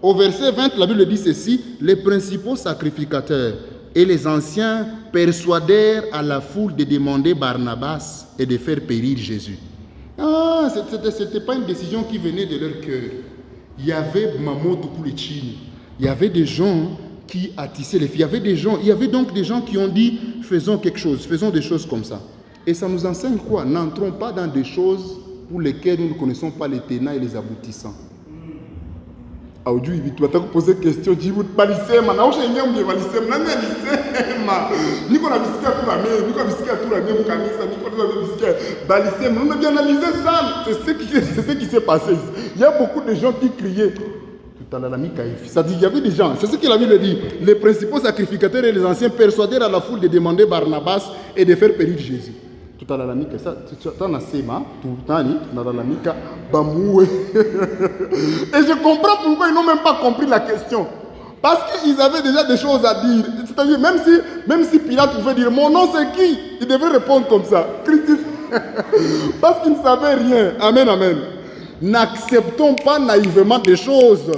Au verset 20, la Bible dit ceci: les principaux sacrificateurs et les anciens persuadèrent à la foule de demander Barnabas et de faire périr Jésus. Ah, ce n'était pas une décision qui venait de leur cœur. Il y avait Mamoto Koulichini. Il y avait des gens qui attissaient les filles. Il y avait donc des gens qui ont dit faisons quelque chose, faisons des choses comme ça. Et ça nous enseigne quoi? N'entrons pas dans des choses pour lesquelles nous ne connaissons pas les tenants et les aboutissants. Aujourd'hui, tu vas te poser une question. Tu vas te poser une question. C'est ce qui s'est passé. Il y a beaucoup de gens qui criaient. C'est-à-dire qu'il y avait des gens, c'est ce que la Bible dit. Les principaux sacrificateurs et les anciens persuadèrent à la foule de demander Barnabas et de faire périr Jésus. Et je comprends pourquoi ils n'ont même pas compris la question. Parce qu'ils avaient déjà des choses à dire. C'est-à-dire, même si Pilate pouvait dire mon nom c'est qui, il devait répondre comme ça. Parce qu'ils ne savaient rien. Amen, amen. N'acceptons pas naïvement des choses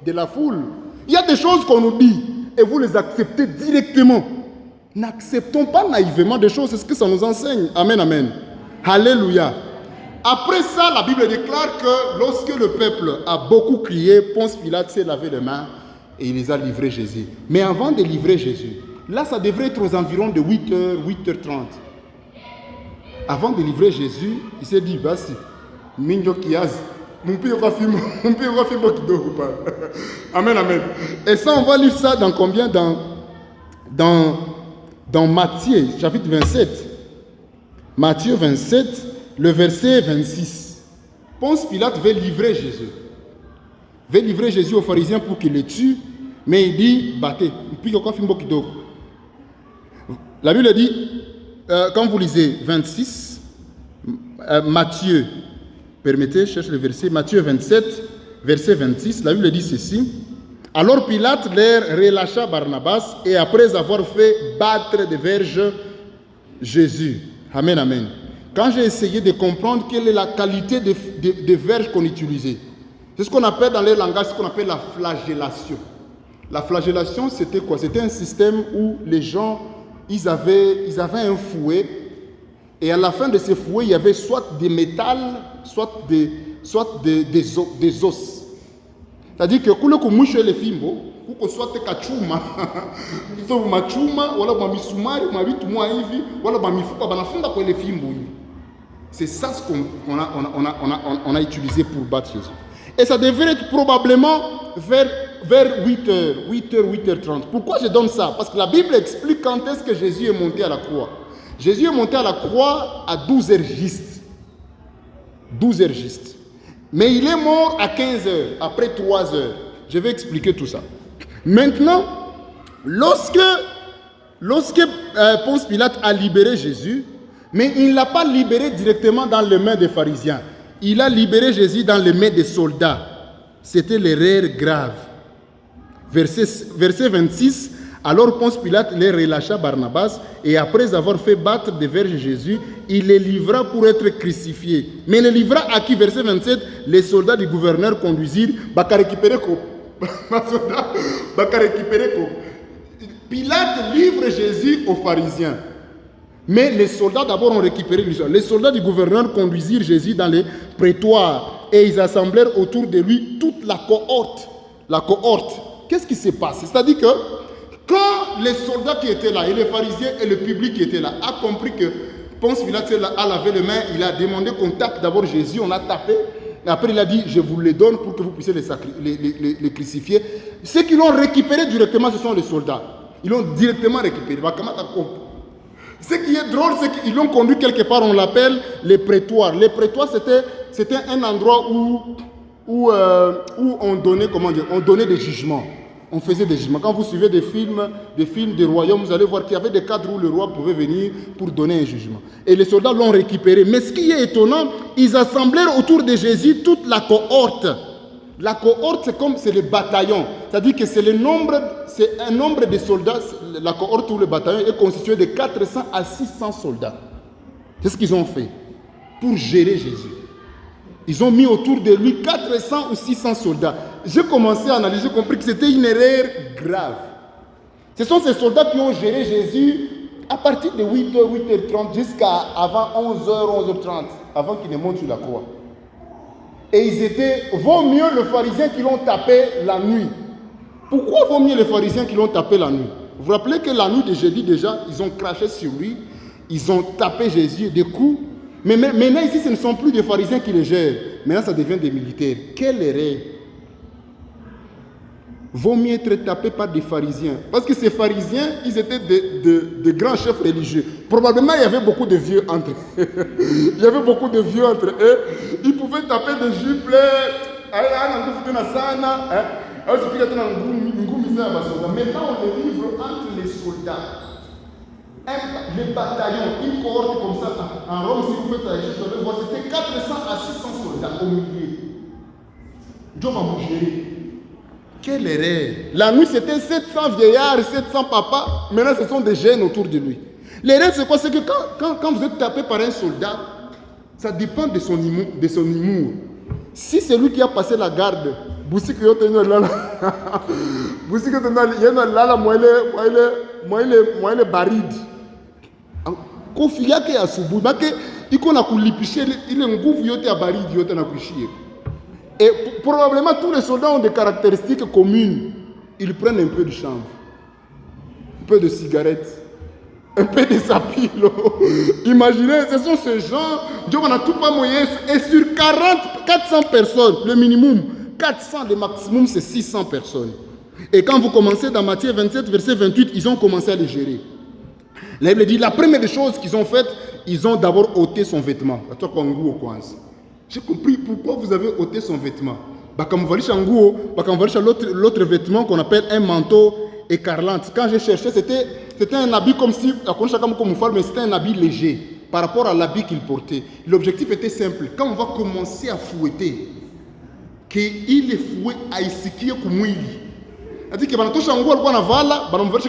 de la foule. Il y a des choses qu'on nous dit et vous les acceptez directement. N'acceptons pas naïvement des choses, c'est ce que ça nous enseigne. Amen, amen. Alléluia. Après ça, la Bible déclare que lorsque le peuple a beaucoup crié, Ponce Pilate s'est lavé les mains et il les a livrés Jésus. Mais avant de livrer Jésus, là ça devrait être aux environs de 8h, 8h30. Avant de livrer Jésus, il s'est dit, vas-y, Minjo Kiaz, amen, amen. Et ça, on va lire ça dans combien? Dans Matthieu, chapitre 27. Matthieu 27, le verset 26. Ponce Pilate veut livrer Jésus. Veut livrer Jésus aux pharisiens pour qu'ils le tuent, mais il dit, battez. La Bible dit, quand vous lisez 26, Matthieu, permettez, cherche le verset, Matthieu 27, verset 26, la Bible dit ceci. Alors Pilate leur relâcha Barnabas et après avoir fait battre des verges Jésus. Amen, amen. Quand j'ai essayé de comprendre quelle est la qualité des verges qu'on utilisait, c'est ce qu'on appelle dans les langages, ce qu'on appelle la flagellation. La flagellation, c'était quoi? C'était un système où les gens, ils avaient un fouet, et à la fin de ce fouet, il y avait soit des métals, soit des os. C'est-à-dire que quand on mouche les fimbo, ou que soit kachuma, wala mamisumari, mabitumwa hivi, wala mamifupa banafunda kwa les fimbo. C'est ça ce qu'on a utilisé pour battre Jésus. Et ça devrait être probablement vers 8h, 8h30. Pourquoi je donne ça? Parce que la Bible explique quand est-ce que Jésus est monté à la croix. Jésus est monté à la croix à 12h juste. 12h juste. Mais il est mort à 15h, après 3h. Je vais expliquer tout ça. Maintenant, lorsque Ponce Pilate a libéré Jésus, mais il ne l'a pas libéré directement dans les mains des pharisiens. Il a libéré Jésus dans les mains des soldats. C'était l'erreur grave. Verset 26, alors Ponce Pilate les relâcha Barnabas et après avoir fait battre des verges Jésus, il les livra pour être crucifié. Mais les livra à qui? Verset 27, les soldats du gouverneur conduisirent, Pilate livre Jésus aux pharisiens. Mais les soldats d'abord ont récupéré l'histoire. Les soldats du gouverneur conduisirent Jésus dans les prétoires et ils assemblèrent autour de lui toute la cohorte. La cohorte. Qu'est-ce qui se passe? C'est-à-dire que quand les soldats qui étaient là et les pharisiens et le public qui était là a compris que Ponce Pilate a lavé les mains, il a demandé qu'on tape d'abord Jésus, on a tapé. Et après il a dit, je vous les donne pour que vous puissiez les crucifier. Ceux qui l'ont récupéré directement, ce sont les soldats. Ils l'ont directement récupéré. Ce qui est drôle, c'est qu'ils l'ont conduit quelque part, on l'appelle les prétoires. Les prétoires, c'était un endroit où on donnait, on donnait des jugements. On faisait des jugements. Quand vous suivez des films des royaumes, vous allez voir qu'il y avait des cadres où le roi pouvait venir pour donner un jugement. Et les soldats l'ont récupéré. Mais ce qui est étonnant, ils assemblèrent autour de Jésus toute la cohorte. La cohorte, c'est le bataillon. C'est-à-dire que c'est un nombre de soldats. La cohorte ou le bataillon est constitué de 400 à 600 soldats. C'est ce qu'ils ont fait pour gérer Jésus. Ils ont mis autour de lui 400 ou 600 soldats. J'ai commencé à analyser, j'ai compris que c'était une erreur grave. Ce sont ces soldats qui ont géré Jésus à partir de 8h, 8h30 jusqu'à avant 11h, 11h30, avant qu'il ne monte sur la croix. Et ils étaient, vaut mieux les pharisiens qui l'ont tapé la nuit. Pourquoi vaut mieux les pharisiens qui l'ont tapé la nuit? Vous vous rappelez que la nuit de jeudi déjà, ils ont craché sur lui, ils ont tapé Jésus des coups. Mais maintenant ici, ce ne sont plus des pharisiens qui les gèrent. Maintenant, ça devient des militaires. Quelle erreur! Vaut mieux être tapé par des pharisiens. Parce que ces pharisiens, ils étaient de grands chefs religieux. Probablement, il y avait beaucoup de vieux entre eux. Il y avait beaucoup de vieux entre eux. Ils pouvaient taper des gifles. Maintenant, on les livre entre les soldats. Les bataillons, une cohorte comme ça, en Rome, si vous faites la gestion, vous allez voir, c'était 400 à 600 soldats au milieu. Dieu va vous gérer. Quelle erreur! La nuit, c'était 700 vieillards, 700 papas. Maintenant, ce sont des jeunes autour de lui. L'erreur, c'est quoi? C'est que quand vous êtes tapé par un soldat, ça dépend de son humour. Si c'est lui qui a passé la garde, Boussik yote lala. Boussik yote lala moile baridi. Kofi yake ya asubuhi. Make iko na kulipisha ile nguvu yote ya baridi yote na kuishia. Et probablement tous les soldats ont des caractéristiques communes. Ils prennent un peu de chanvre, un peu de cigarette, un peu de sapilo. Imaginez, ce sont ces gens, Dieu n'a tout pas moyen. Et sur 400 personnes, le minimum, 400, le maximum, c'est 600 personnes. Et quand vous commencez dans Matthieu 27, verset 28, ils ont commencé à les gérer. La Bible dit, la première des choses qu'ils ont faites, ils ont d'abord ôté son vêtement. J'ai compris pourquoi vous avez ôté son vêtement. L'autre vêtement qu'on appelle un manteau écarlate. Quand j'ai cherché, c'était un habit comme si, mais c'était un habit léger par rapport à l'habit qu'il portait. L'objectif était simple. Quand on va commencer à fouetter, qu'il est fouet à isikie kumwili. C'est-à-dire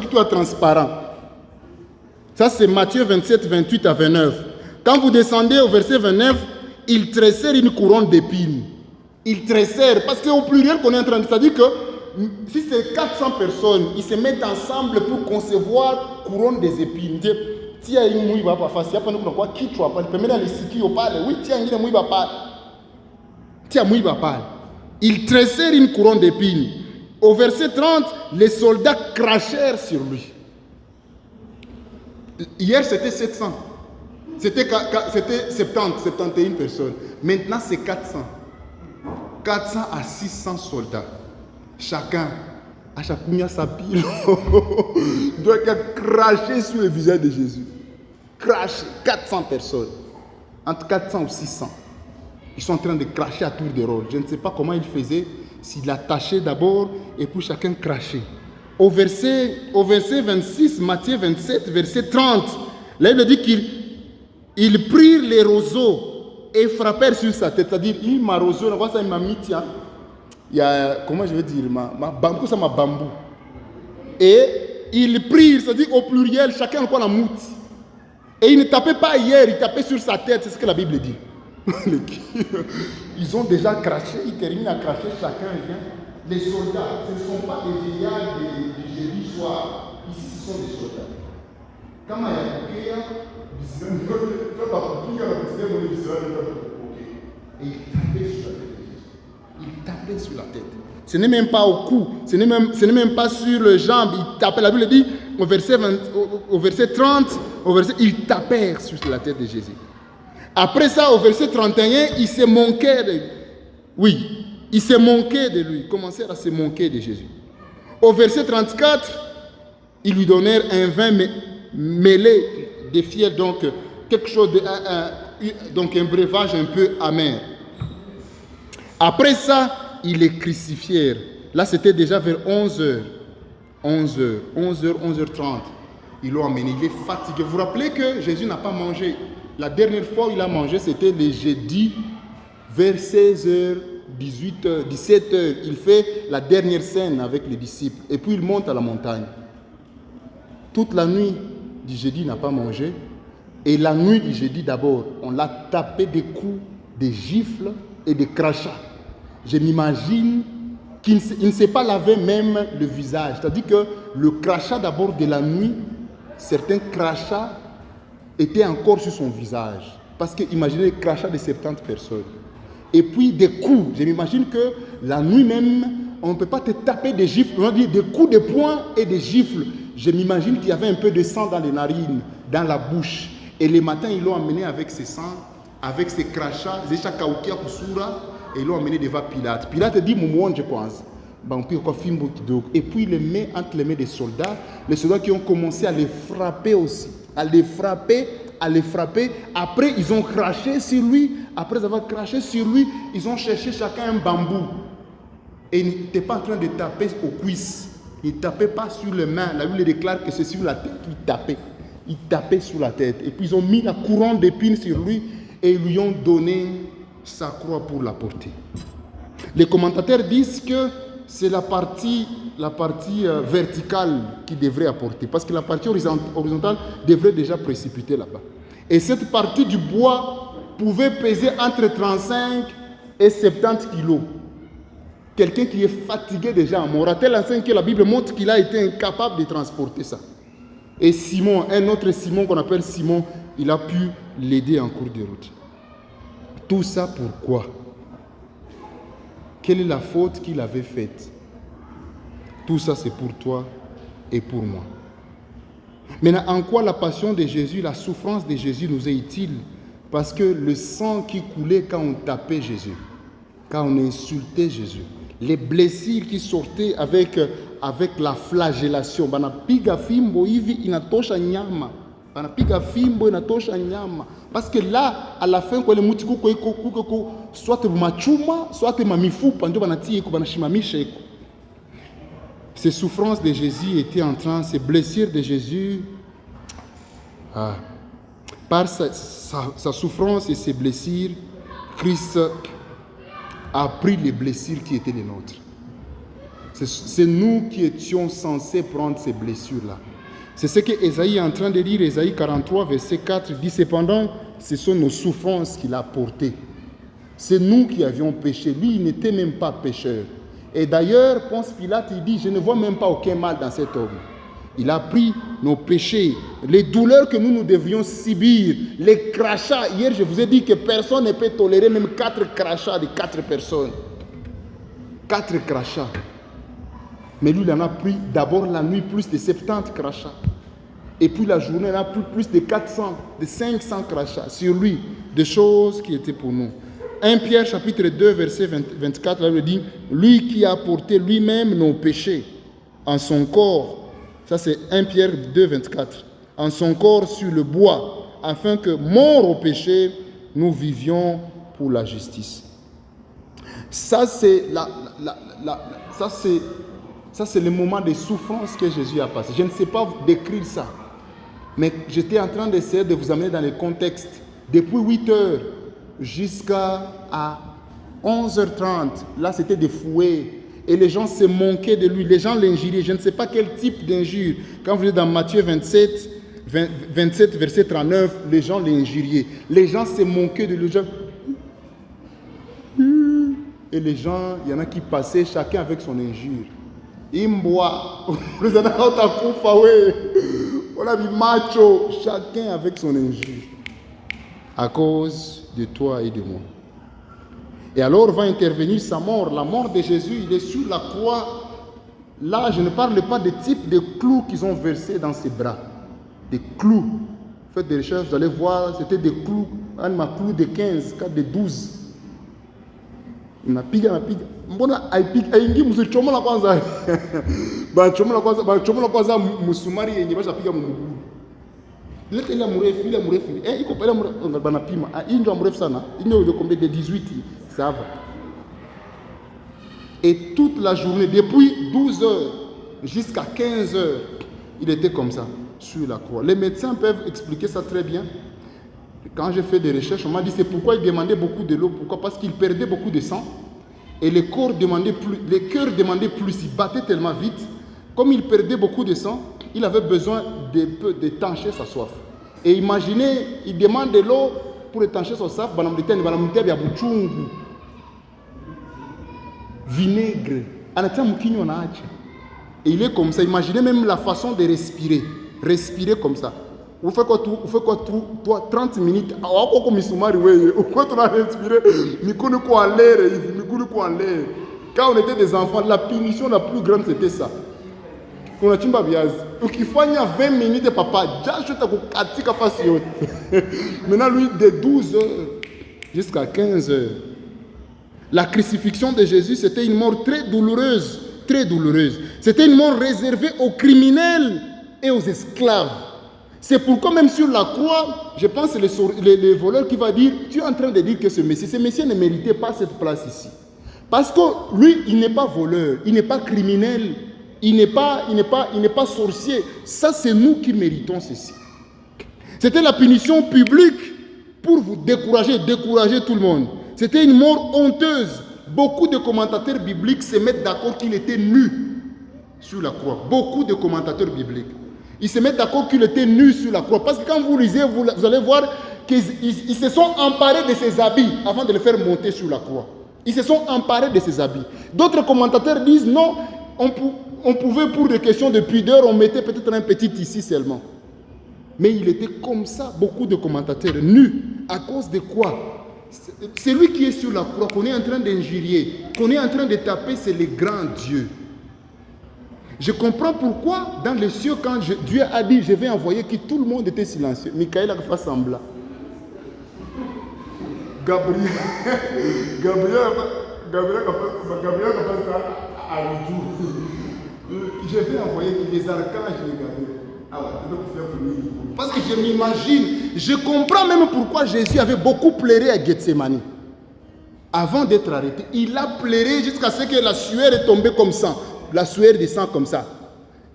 que transparent. Ça c'est Matthieu 27, 28 à 29. Quand vous descendez au verset 29, ils tressèrent une couronne d'épines. Ils tressèrent, parce qu'au pluriel qu'on est en train de... C'est-à-dire que si c'est 400 personnes, ils se mettent ensemble pour concevoir couronne des épines. Tia une mouille va pas faire, si après nous quoi qui tu vas pas, permet dans les sites au parle. Oui, tia une mouille va pas. Tia mouille va pas. Ils tressèrent une couronne d'épines. Au verset 30, les soldats crachèrent sur lui. Hier c'était 700. C'était 71 personnes. Maintenant c'est 400. 400 à 600 soldats. Chacun, à chacun sa pile, doit cracher sur le visage de Jésus. Cracher, 400 personnes. Entre 400 ou 600. Ils sont en train de cracher à tour de rôle. Je ne sais pas comment ils faisaient. S'ils attachaient d'abord et puis chacun crachait. Au verset 26, Matthieu 27, verset 30, là il dit qu'ils prirent les roseaux et frappèrent sur sa tête. C'est-à-dire, il m'a roseau, il m'a mis, tiens. Il y a, comment je vais dire, ma bambou, ça m'a bambou. Et ils prirent, c'est-à-dire au pluriel, chacun encore la moute. Et ils ne tapaient pas hier, ils tapaient sur sa tête, c'est ce que la Bible dit. Ils ont déjà craché, ils terminent à cracher, chacun vient. Les soldats, ce ne sont pas des vieillards du jeudi soir. Ici, ce sont des soldats. Quand il y a un et il tapait sur la tête. Ce n'est même pas au cou, ce n'est même pas sur le jambe. Il tapait. La Bible dit au verset 30, ils tapèrent sur la tête de Jésus. Après ça, au verset 31, il se moquait de lui. Oui, il se moquait de lui. Ils commencèrent à se moquer de Jésus. Au verset 34, ils lui donnèrent un vin mêlé de fiel, donc quelque chose donc un breuvage un peu amer. Après ça, ils les crucifièrent. Là, c'était déjà vers 11h. 11h30. Ils l'ont emmené. Il est fatigué. Vous vous rappelez que Jésus n'a pas mangé. La dernière fois où il a mangé, c'était le jeudi vers 16h, 18h, 17h. Il fait la dernière scène avec les disciples. Et puis il monte à la montagne. Toute la nuit du jeudi, il n'a pas mangé. Et la nuit du jeudi d'abord, on l'a tapé des coups, des gifles et des crachats. Je m'imagine qu'il ne s'est pas lavé même le visage. C'est-à-dire que le crachat d'abord de la nuit, certains crachats étaient encore sur son visage. Parce que imaginez le crachat de 70 personnes. Et puis des coups. Je m'imagine que la nuit même, on ne peut pas te taper des gifles. On va dire des coups de poing et des gifles. Je m'imagine qu'il y avait un peu de sang dans les narines, dans la bouche. Et le matin, ils l'ont amené avec ses sangs, avec ses crachats, et ils l'ont amené devant Pilate. Pilate dit, Moumouan, je pense. Et puis il les met entre les mains des soldats, les soldats qui ont commencé à les frapper aussi, à les frapper. Après, ils ont craché sur lui. Après avoir craché sur lui, ils ont cherché chacun un bambou. Et ils n'étaient pas en train de taper aux cuisses. Ils ne tapaient pas sur les mains. La Bible déclare que c'est sur la tête qu'ils tapaient. Ils tapaient sur la tête. Et puis ils ont mis la couronne d'épines sur lui et ils lui ont donné sa croix pour la porter. Les commentateurs disent que c'est la partie verticale qui devrait apporter. Parce que la partie horizontale devrait déjà précipiter là-bas. Et cette partie du bois pouvait peser entre 35 et 70 kilos. Quelqu'un qui est fatigué déjà à mort. A-t-elle enseigné que la Bible montre qu'il a été incapable de transporter ça. Et Simon, un autre Simon qu'on appelle Simon, il a pu l'aider en cours de route. Tout ça pourquoi? Quelle est la faute qu'il avait faite? Tout ça c'est pour toi et pour moi. Maintenant, en quoi la passion de Jésus, la souffrance de Jésus nous est utile? Parce que le sang qui coulait quand on tapait Jésus, quand on insultait Jésus, les blessures qui sortaient avec la flagellation, Parce que là, à la fin, quand les moutiko, soit machuma, soit mamifou, ces souffrances de Jésus étaient en train, ces blessures de Jésus, par sa souffrance et ses blessures, Christ a pris les blessures qui étaient les nôtres. C'est nous qui étions censés prendre ces blessures-là. C'est ce que Ésaïe est en train de dire, Ésaïe 43, verset 4, dit « Cependant, ce sont nos souffrances qu'il a portées. C'est nous qui avions péché. Lui, il n'était même pas pécheur. Et d'ailleurs, Ponce Pilate, il dit « Je ne vois même pas aucun mal dans cet homme. » Il a pris nos péchés, les douleurs que nous devions subir, les crachats. Hier, je vous ai dit que personne ne peut tolérer même 4 crachats de 4 personnes. 4 crachats. Mais lui, il en a pris d'abord la nuit plus de 70 crachats. Et puis la journée, il en a pris plus de 400, de 500 crachats sur lui, des choses qui étaient pour nous. 1 Pierre chapitre 2, verset 24, là, il dit « Lui qui a porté lui-même nos péchés en son corps », ça c'est 1 Pierre 2, 24, « en son corps sur le bois, afin que, morts au péché, nous vivions pour la justice. » Ça c'est c'est le moment de souffrance que Jésus a passé. Je ne sais pas décrire ça. Mais j'étais en train d'essayer de vous amener dans le contexte. Depuis 8 heures jusqu'à 11h30, là c'était des fouets. Et les gens se moquaient de lui. Les gens l'injuriaient. Je ne sais pas quel type d'injure. Quand vous êtes dans Matthieu 27, verset 39, les gens l'injuriaient. Les gens se moquaient de lui. Et les gens, il y en a qui passaient chacun avec son injure. Imboa, on a vu macho, chacun avec son injure, à cause de toi et de moi. Et alors va intervenir sa mort, la mort de Jésus, il est sur la croix. Là, je ne parle pas des types de clous qu'ils ont versés dans ses bras. Des clous. Faites des recherches, vous allez voir, c'était des clous, un clou de 15, de 12. Napiga. Mbona aingi msichomola kwanza. Chomola kwanza musumari yenye basha piga mumuguru. Lete ile mrefu. Iko pale banapima. Hii ndio mrefu sana. Hii ndio combien de 18, ça va. Et toute la journée depuis 12 heures jusqu'à 15 heures, il était comme ça sur la croix. Les médecins peuvent expliquer ça très bien. Quand j'ai fait des recherches, on m'a dit c'est pourquoi il demandait beaucoup de l'eau. Pourquoi? Parce qu'il perdait beaucoup de sang. Et les cœurs demandaient plus, il battait tellement vite. Comme il perdait beaucoup de sang, il avait besoin d'étancher sa soif. Et imaginez, il demande de l'eau pour étancher sa soif, vinaigre. Et il est comme ça. Imaginez même la façon de respirer. Respirer comme ça. Vous faites quoi 30 minutes. Quand on était des enfants, la punition la plus grande c'était ça. Ukifanya 20 minutes, papa, maintenant lui de 12 heures jusqu'à 15 heures. La crucifixion de Jésus, c'était une mort très douloureuse. Très douloureuse. C'était une mort réservée aux criminels et aux esclaves. C'est pourquoi même sur la croix, je pense que le voleur qui va dire, tu es en train de dire que ce Messie ne méritait pas cette place ici. Parce que lui, il n'est pas voleur, il n'est pas criminel, il n'est pas sorcier. Ça, c'est nous qui méritons ceci. C'était la punition publique pour vous décourager tout le monde. C'était une mort honteuse. Beaucoup de commentateurs bibliques se mettent d'accord qu'il était nu sur la croix. Beaucoup de commentateurs bibliques. Ils se mettent d'accord qu'il était nu sur la croix. Parce que quand vous lisez, vous allez voir qu'ils se sont emparés de ses habits avant de le faire monter sur la croix. Ils se sont emparés de ses habits. D'autres commentateurs disent non, on pouvait pour des questions de pudeur, on mettait peut-être un petit ici seulement. Mais il était comme ça, beaucoup de commentateurs, nus. À cause de quoi? C'est lui qui est sur la croix, qu'on est en train d'injurier, qu'on est en train de taper, c'est le grand Dieu. Je comprends pourquoi dans les cieux, quand Dieu a dit je vais envoyer, que tout le monde était silencieux. Michael a fait semblant. Gabriel a fait ça à Rijou. Je vais envoyer que les archanges les gardaient. Parce que je m'imagine, je comprends même pourquoi Jésus avait beaucoup pleuré à Gethsemane. Avant d'être arrêté, il a pleuré jusqu'à ce que la sueur est tombée comme sang. La sueur descend comme ça.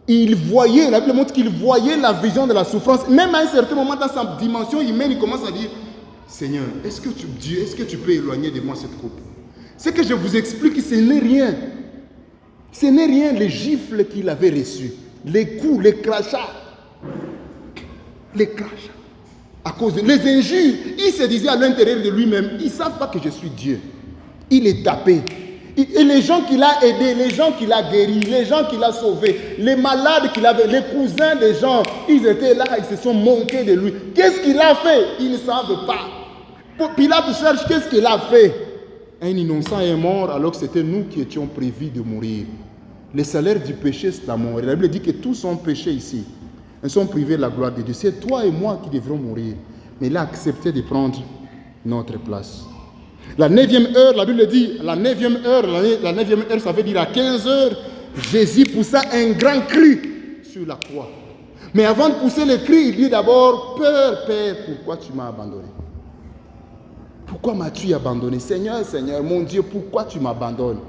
Il voyait, la Bible montre qu'il voyait la vision de la souffrance. Même à un certain moment dans sa dimension humaine, il commence à dire, Seigneur, est-ce que tu peux éloigner de moi cette coupe? Ce que je vous explique, ce n'est rien. Ce n'est rien les gifles qu'il avait reçus, les coups, les crachats. Les crachats. À cause de les injures, il se disait à l'intérieur de lui-même, ils ne savent pas que je suis Dieu. Il est tapé. Et les gens qu'il a aidés, les gens qu'il a guéris, les gens qu'il a sauvés, les malades qu'il avait, les cousins des gens, ils étaient là, ils se sont moqués de lui. Qu'est-ce qu'il a fait? Ils ne savent pas. Pilate cherche qu'est-ce qu'il a fait. Un innocent est mort alors que c'était nous qui étions prévus de mourir. Le salaire du péché, c'est la mort. Et la Bible dit que tous ont péché ici. Ils sont privés de la gloire de Dieu. C'est toi et moi qui devrons mourir. Mais il a accepté de prendre notre place. La 9e heure, la Bible dit, la 9e heure, ça veut dire à 15 heures, Jésus poussa un grand cri sur la croix. Mais avant de pousser le cri, il dit d'abord, Père, Père, pourquoi tu m'as abandonné? Pourquoi m'as-tu abandonné? Seigneur, Seigneur, mon Dieu, pourquoi tu m'abandonnes?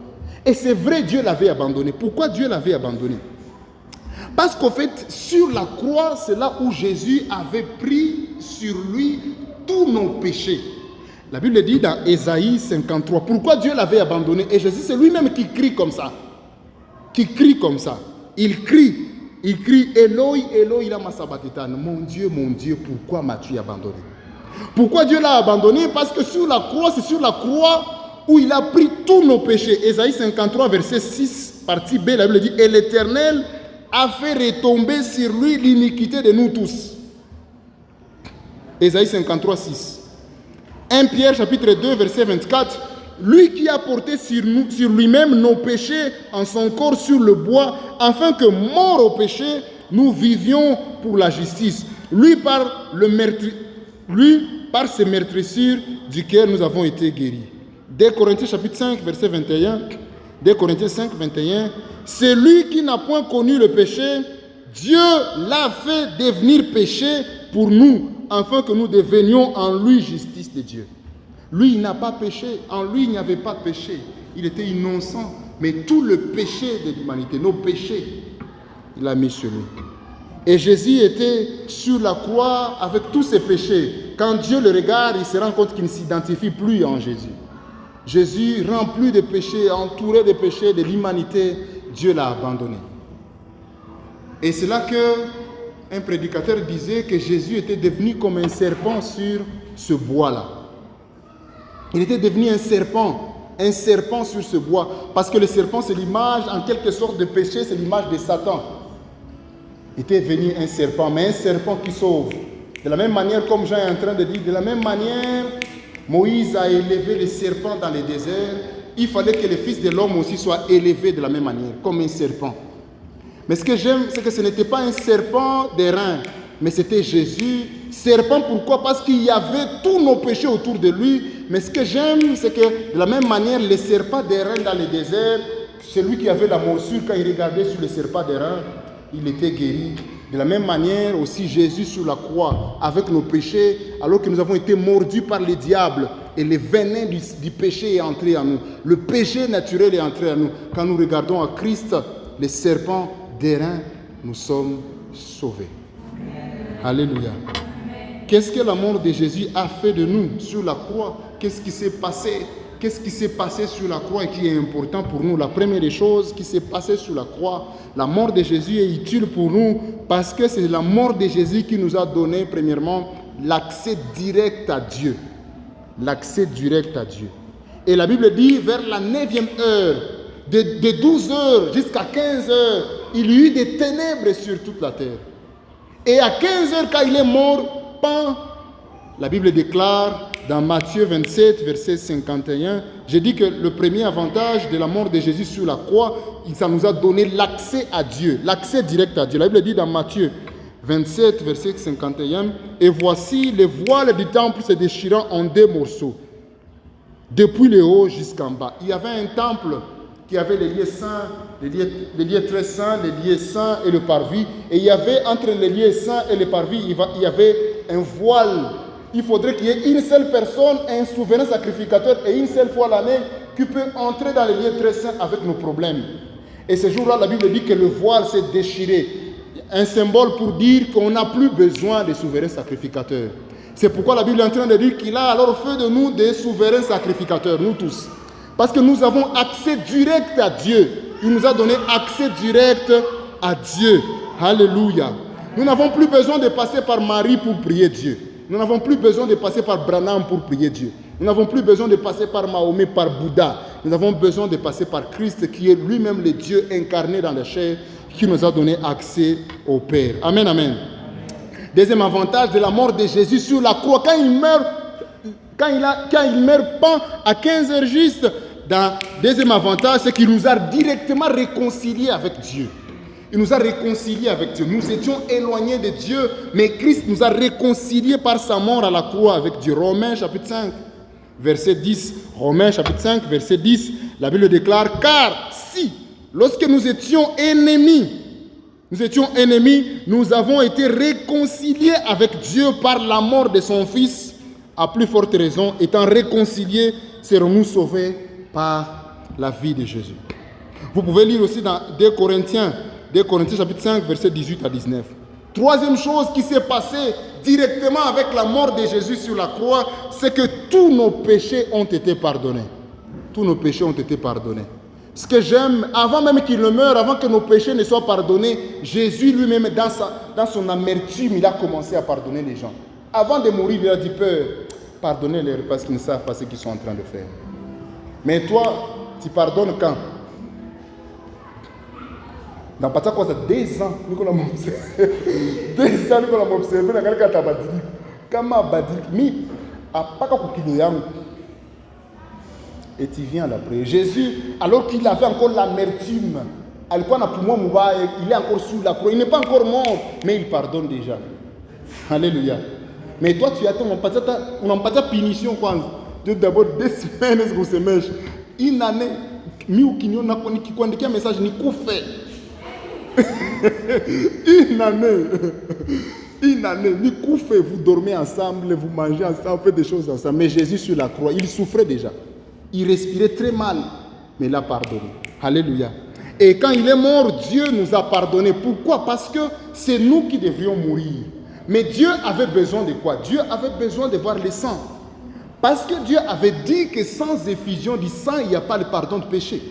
Et c'est vrai, Dieu l'avait abandonné. Pourquoi Dieu l'avait abandonné? Parce qu'au fait, sur la croix, c'est là où Jésus avait pris sur lui tous nos péchés. La Bible dit dans Ésaïe 53, pourquoi Dieu l'avait abandonné? Et Jésus, c'est lui-même qui crie comme ça. Qui crie comme ça. Il crie, Eloi, Eloi, lama sabachthani. Mon Dieu, pourquoi m'as-tu abandonné? Pourquoi Dieu l'a abandonné? Parce que sur la croix, c'est sur la croix où il a pris tous nos péchés. Ésaïe 53, verset 6, partie B, la Bible dit, et l'Éternel a fait retomber sur lui l'iniquité de nous tous. Ésaïe 53, 6. 1 Pierre chapitre 2, verset 24. Lui qui a porté sur lui-même nos péchés en son corps sur le bois, afin que, morts au péché, nous vivions pour la justice. Lui, par ses meurtrissures, duquel nous avons été guéris. 2 Corinthiens chapitre 5, verset 21. 2 Corinthiens 5, 21. C'est lui qui n'a point connu le péché, Dieu l'a fait devenir péché pour nous, afin que nous devenions en lui justice de Dieu. Lui, il n'a pas péché. En lui, il n'y avait pas péché. Il était innocent. Mais tout le péché de l'humanité, nos péchés, il a mis sur lui. Et Jésus était sur la croix avec tous ses péchés. Quand Dieu le regarde, il se rend compte qu'il ne s'identifie plus en Jésus. Jésus, rempli de péchés, entouré de péchés de l'humanité, Dieu l'a abandonné. Et c'est là qu'un prédicateur disait que Jésus était devenu comme un serpent sur ce bois-là. Il était devenu un serpent sur ce bois. Parce que le serpent, c'est l'image, en quelque sorte, de péché, c'est l'image de Satan. Il était devenu un serpent, mais un serpent qui sauve. De la même manière, comme Jean est en train de dire, de la même manière, Moïse a élevé les serpents dans le désert. Il fallait que le Fils de l'homme aussi soit élevé de la même manière, comme un serpent. Mais ce que j'aime, c'est que ce n'était pas un serpent d'airain, mais c'était Jésus. Serpent, pourquoi? Parce qu'il y avait tous nos péchés autour de lui. Mais ce que j'aime, c'est que de la même manière, le serpent d'airain dans le désert, celui qui avait la morsure, quand il regardait sur le serpent d'airain, il était guéri. De la même manière aussi, Jésus sur la croix, avec nos péchés, alors que nous avons été mordus par le diable, et le venin du péché est entré en nous. Le péché naturel est entré en nous. Quand nous regardons à Christ, le serpent d'airain, nous sommes sauvés. Alléluia. Qu'est-ce que la mort de Jésus a fait de nous sur la croix? Qu'est-ce qui s'est passé? Qu'est-ce qui s'est passé sur la croix et qui est important pour nous? La première des choses qui s'est passée sur la croix, la mort de Jésus est utile pour nous parce que c'est la mort de Jésus qui nous a donné, premièrement, l'accès direct à Dieu. L'accès direct à Dieu. Et la Bible dit, vers la 9e heure, de 12 heures jusqu'à 15 heures, il y eut des ténèbres sur toute la terre. Et à 15 heures, quand il est mort, la Bible déclare dans Matthieu 27, verset 51, j'ai dit que le premier avantage de la mort de Jésus sur la croix, ça nous a donné l'accès à Dieu, l'accès direct à Dieu. La Bible dit dans Matthieu 27, verset 51, et voici les voiles du temple se déchirant en 2 morceaux, depuis le haut jusqu'en bas. Il y avait un temple qui avait les lieux saints, les lieux très saints, les lieux saints et le parvis. Et il y avait entre les lieux saints et le parvis, il y avait un voile. Il faudrait qu'il y ait une seule personne, un souverain sacrificateur et une seule fois l'année qui peut entrer dans les lieux très saints avec nos problèmes. Et ce jour-là, la Bible dit que le voile s'est déchiré. Un symbole pour dire qu'on n'a plus besoin de souverains sacrificateurs. C'est pourquoi la Bible est en train de dire qu'il a alors fait de nous des souverains sacrificateurs, nous tous. Parce que nous avons accès direct à Dieu. Il nous a donné accès direct à Dieu. Alléluia. Nous n'avons plus besoin de passer par Marie pour prier Dieu. Nous n'avons plus besoin de passer par Branham pour prier Dieu. Nous n'avons plus besoin de passer par Mahomet, par Bouddha. Nous avons besoin de passer par Christ qui est lui-même le Dieu incarné dans la chair qui nous a donné accès au Père. Amen, amen. Deuxième avantage de la mort de Jésus sur la croix. Quand il meurt pas à 15 heures juste, deuxième avantage, c'est qu'il nous a directement réconciliés avec Dieu. Il nous a réconciliés avec Dieu. Nous étions éloignés de Dieu, mais Christ nous a réconciliés par sa mort à la croix avec Dieu. Romains chapitre 5, verset 10. Romains chapitre 5, verset 10. La Bible déclare, car si, lorsque nous étions ennemis, nous avons été réconciliés avec Dieu par la mort de son Fils. À plus forte raison, étant réconciliés, serons-nous sauvés par la vie de Jésus. Vous pouvez lire aussi dans 2 Corinthiens chapitre 5, verset 18 à 19. Troisième chose qui s'est passée directement avec la mort de Jésus sur la croix, c'est que tous nos péchés ont été pardonnés. Tous nos péchés ont été pardonnés. Ce que j'aime, avant même qu'il ne meure, avant que nos péchés ne soient pardonnés, Jésus lui-même, dans son amertume, il a commencé à pardonner les gens. Avant de mourir, il a dit, Père, pardonnez-les parce qu'ils ne savent pas ce qu'ils sont en train de faire. Mais toi, tu pardonnes quand? Dans pas ça, 2 ans, nous avons observé. 2 ans, nous avons observé. Nous avons observé. Comment badiri? À pas et tu viens la prière. Jésus, alors qu'il avait encore l'amertume, il est encore sous la croix. Il n'est pas encore mort, mais il pardonne déjà. Alléluia. Mais toi, tu attends, on n'a pas de punition. D'abord 2 semaines, vous se mèche. Une année, un message, ni quoi fait. Une année, ni quoi fait. Vous dormez ensemble, vous mangez ensemble, vous faites des choses ensemble. Mais Jésus sur la croix, il souffrait déjà. Il respirait très mal, mais il a pardonné. Alléluia. Et quand il est mort, Dieu nous a pardonné. Pourquoi? Parce que c'est nous qui devrions mourir. Mais Dieu avait besoin de quoi? Dieu avait besoin de voir le sang. Parce que Dieu avait dit que sans effusion du sang, il n'y a pas le pardon de péché.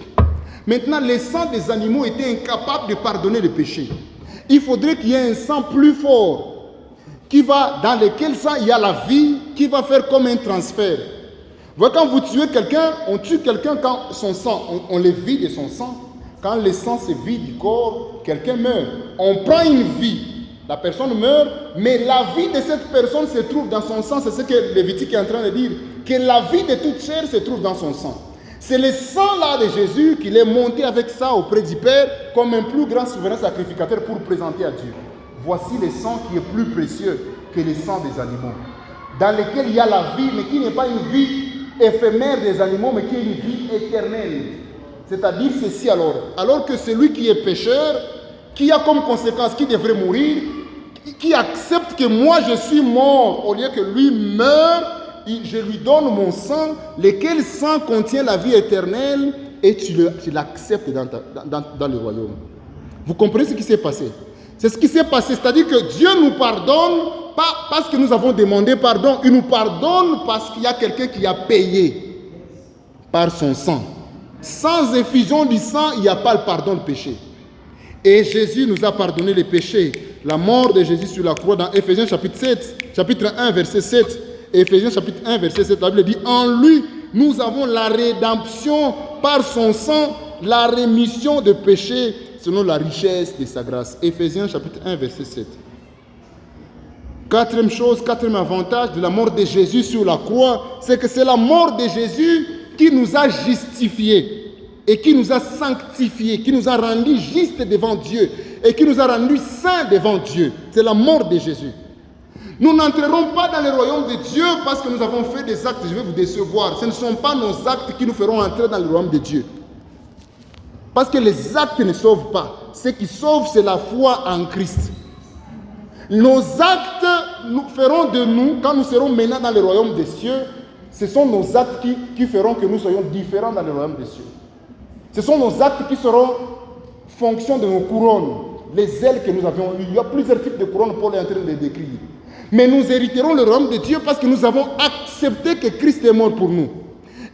Maintenant, le sang des animaux était incapable de pardonner le péché. Il faudrait qu'il y ait un sang plus fort, dans lequel sang il y a la vie, qui va faire comme un transfert. Vous voyez, quand vous tuez quelqu'un, on tue quelqu'un quand son sang, on le vide de son sang. Quand le sang se vide du corps, quelqu'un meurt. On prend une vie, la personne meurt, mais la vie de cette personne se trouve dans son sang. C'est ce que Lévitique est en train de dire, que la vie de toute chair se trouve dans son sang. C'est le sang là de Jésus qu'il est monté avec ça auprès du Père comme un plus grand souverain sacrificateur pour présenter à Dieu. Voici le sang qui est plus précieux que le sang des animaux, dans lequel il y a la vie, mais qui n'est pas une vie éphémère des animaux, mais qui est une vie éternelle. C'est-à-dire ceci alors que celui qui est pécheur, qui a comme conséquence qu'il devrait mourir, qui accepte que moi je suis mort au lieu que lui meure, je lui donne mon sang, lequel sang contient la vie éternelle, et tu l'acceptes dans le royaume. Vous comprenez ce qui s'est passé? C'est ce qui s'est passé, c'est-à-dire que Dieu nous pardonne, pas parce que nous avons demandé pardon, il nous pardonne parce qu'il y a quelqu'un qui a payé par son sang. Sans effusion du sang, il n'y a pas le pardon de péché. Et Jésus nous a pardonné les péchés. La mort de Jésus sur la croix dans Éphésiens chapitre 1, verset 7. Éphésiens chapitre 1, verset 7, la Bible dit, en lui, nous avons la rédemption par son sang, la rémission de péchés selon la richesse de sa grâce. Éphésiens chapitre 1, verset 7. Quatrième avantage de la mort de Jésus sur la croix, c'est que c'est la mort de Jésus qui nous a justifiés et qui nous a sanctifiés, qui nous a rendus justes devant Dieu et qui nous a rendus saints devant Dieu. C'est la mort de Jésus. Nous n'entrerons pas dans le royaume de Dieu parce que nous avons fait des actes. Je vais vous décevoir. Ce ne sont pas nos actes qui nous feront entrer dans le royaume de Dieu. Parce que les actes ne sauvent pas. Ce qui sauve, c'est la foi en Christ. Nos actes nous feront de nous, quand nous serons maintenant dans le royaume des cieux, ce sont nos actes qui feront que nous soyons différents dans le royaume des cieux. Ce sont nos actes qui seront fonction de nos couronnes, les ailes que nous avions eues. Il y a plusieurs types de couronnes, Paul est en train de décrire. Mais nous hériterons le royaume de Dieu parce que nous avons accepté que Christ est mort pour nous.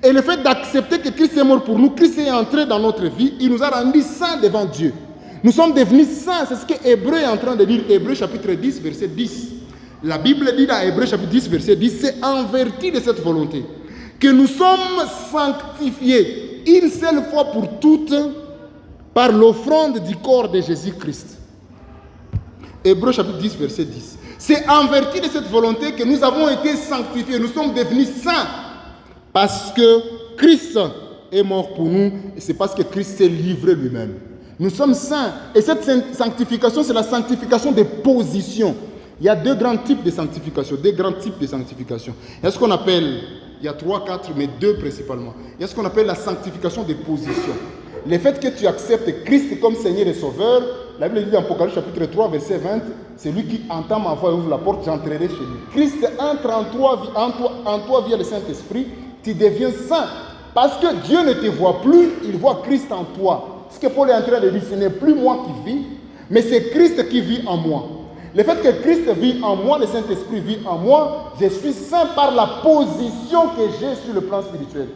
Et le fait d'accepter que Christ est mort pour nous, Christ est entré dans notre vie, il nous a rendus saints devant Dieu. Nous sommes devenus saints, c'est ce que Hébreu est en train de dire, Hébreu chapitre 10, verset 10. La Bible dit dans Hébreu chapitre 10, verset 10, c'est en vertu de cette volonté que nous sommes sanctifiés une seule fois pour toutes par l'offrande du corps de Jésus-Christ. Hébreu chapitre 10, verset 10. C'est en vertu de cette volonté que nous avons été sanctifiés, nous sommes devenus saints. Parce que Christ est mort pour nous, et c'est parce que Christ s'est livré lui-même. Nous sommes saints. Et cette sanctification, c'est la sanctification des positions. Il y a deux grands types de sanctification. Il y a ce qu'on appelle, il y a 3, 4, mais 2 principalement. Il y a ce qu'on appelle la sanctification des positions. Le fait que tu acceptes Christ comme Seigneur et Sauveur, la Bible dit dans Apocalypse chapitre 3, verset 20, c'est lui qui entend ma voix et ouvre la porte, j'entrerai chez lui. Christ entre en toi via le Saint-Esprit, tu deviens saint. Parce que Dieu ne te voit plus, il voit Christ en toi. Ce que Paul est en train de dire, ce n'est plus moi qui vis, mais c'est Christ qui vit en moi. Le fait que Christ vit en moi, le Saint-Esprit vit en moi, je suis saint par la position que j'ai sur le plan spirituel.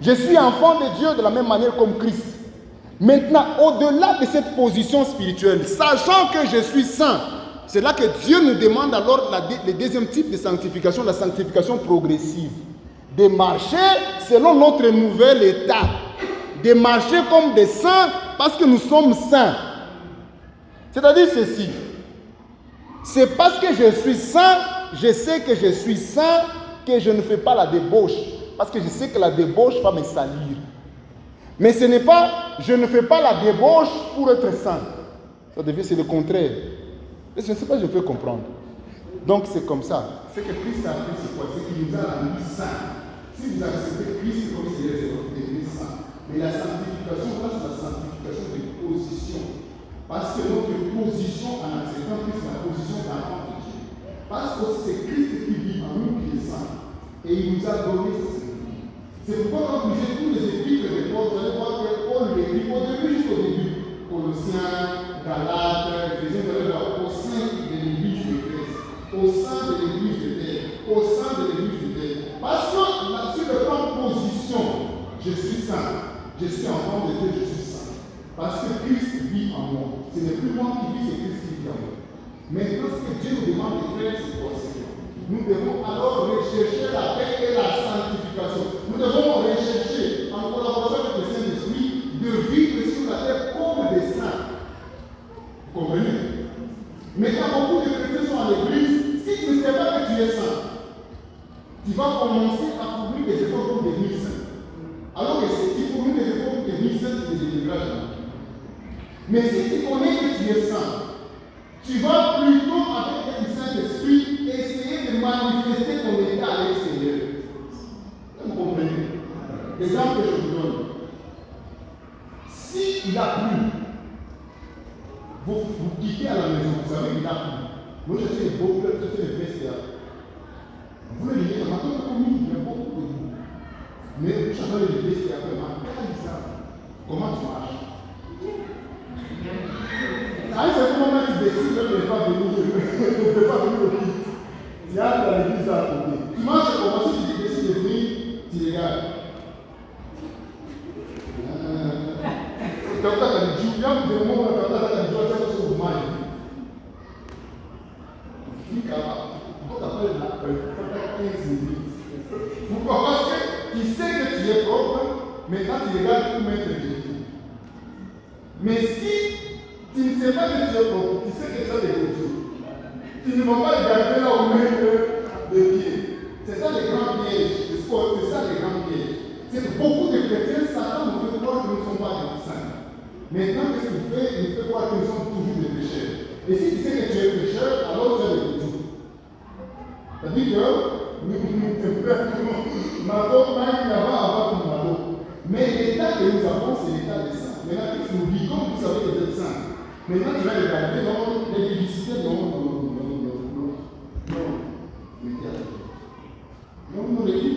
Je suis enfant de Dieu de la même manière comme Christ. Maintenant, au-delà de cette position spirituelle, sachant que je suis saint, c'est là que Dieu nous demande alors le deuxième type de sanctification, la sanctification progressive. De marcher selon notre nouvel état. De marcher comme des saints parce que nous sommes saints. C'est-à-dire ceci. C'est parce que je suis saint, je sais que je suis saint, que je ne fais pas la débauche. Parce que je sais que la débauche va me salir. Mais ce n'est pas, je ne fais pas la débauche pour être saint. Ça devient, c'est le contraire. Je ne sais pas si je peux comprendre. Donc c'est comme ça. Ce que Christ a fait, c'est quoi? C'est qu'il nous a rendu saints. Si vous acceptez Christ comme Seigneur, vous devenez saint. Mais la sanctification, là, c'est la sanctification de position. Parce que notre position en acceptant Christ, c'est la position d'enfant de Dieu. Parce que c'est Christ qui vit en nous qui est saint. Et il nous a donné ce sanctification. C'est pourquoi quand vous lisez tous les épîtres de Paul, vous allez voir que Paul l'écrit au début jusqu'au début. Colossiens, Galates, Éphésiens, vous allez voir au sein de l'église de Christ, au sein de l'église de terre, au sein de l'église de terre. Parce que sur le plan de position, je suis saint, je suis enfant de Dieu, je suis saint. Parce que Christ vit en moi. Ce n'est plus moi qui vis, c'est Christ qui vit en moi. Maintenant, ce que Dieu nous demande de faire, c'est quoi? Nous devons alors rechercher la paix et la sanctification. Nous devons rechercher, en collaboration avec le Saint-Esprit, de vivre sur la terre comme des saints. Vous comprenez? Mais quand beaucoup de chrétiens sont à l'église, si tu ne sais pas que tu es saint, tu vas commencer à fournir des efforts pour devenir saint. Alors que si tu fournis des efforts pour devenir saint, tu ne deviendras jamais. Mais si tu connais que tu es saint, tu vas plutôt, avec le Saint-Esprit, essayer de manifester ton état à l'extérieur. Vous comprenez? L'exemple que je vous donne. Si il a plu, vous quittez à la maison, vous savez qu'il a plu. Moi, je fais beaucoup, je fais le vestiaire. Vous voulez dire, ma tante commis, il y a beaucoup de vous. Mais chaque fois, le vestiaire, comment tu marches? À un certain moment, tu décides que je ne vais pas venir au kit. Il y a dans l'église à côté. Tu marches comment si tu décides de venir, tu regardes. Quand tu as dit, il y a des moments où tu as dit, tu as dit, tu as dit, 15 minutes. Pourquoi? Parce que tu sais que tu es propre, maintenant tu regardes où mettre Jésus. Mais si tu ne sais pas que tu es propre, tu sais que tu as des retours. Tu ne vas pas regarder là où mettre les pieds. C'est ça les grands pièges. C'est ça les grands pièges. C'est que beaucoup de chrétiens, Satan nous fait croire que nous ne sommes pas des saints. Maintenant, qu'est-ce qu'il fait? Il fait croire que nous sommes toujours des pécheurs. Et si tu sais que tu es pécheur, alors tu as des retours. C'est-à-dire que nous mais l'état que nous avons, c'est l'état des saints. Maintenant, Christ nous dit, comme vous savez que vous êtes saints. Maintenant, tu vas regarder dans les publicités, non, les filles,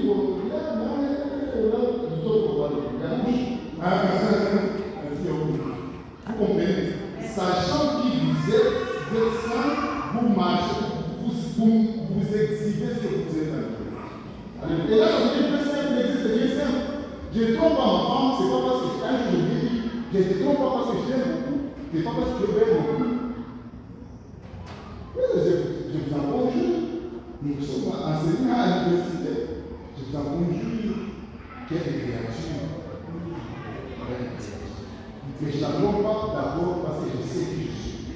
vous comprenez? Sachant qui vous êtes saints, vous marchez, vous exhibez ce que vous êtes en Christ. Et là, ça veut dire que c'est l'existe bien simple. Je ne trompe pas ma femme, c'est pas parce que je lui dis, je ne te trompe pas parce que je t'aime beaucoup, c'est pas parce que je t'aime beaucoup. Je vous en conjure. Nous sommes enseignants à l'université. Je vous en conjure. Quelle créature. Mais je n'attends pas d'abord parce que je sais qui je suis.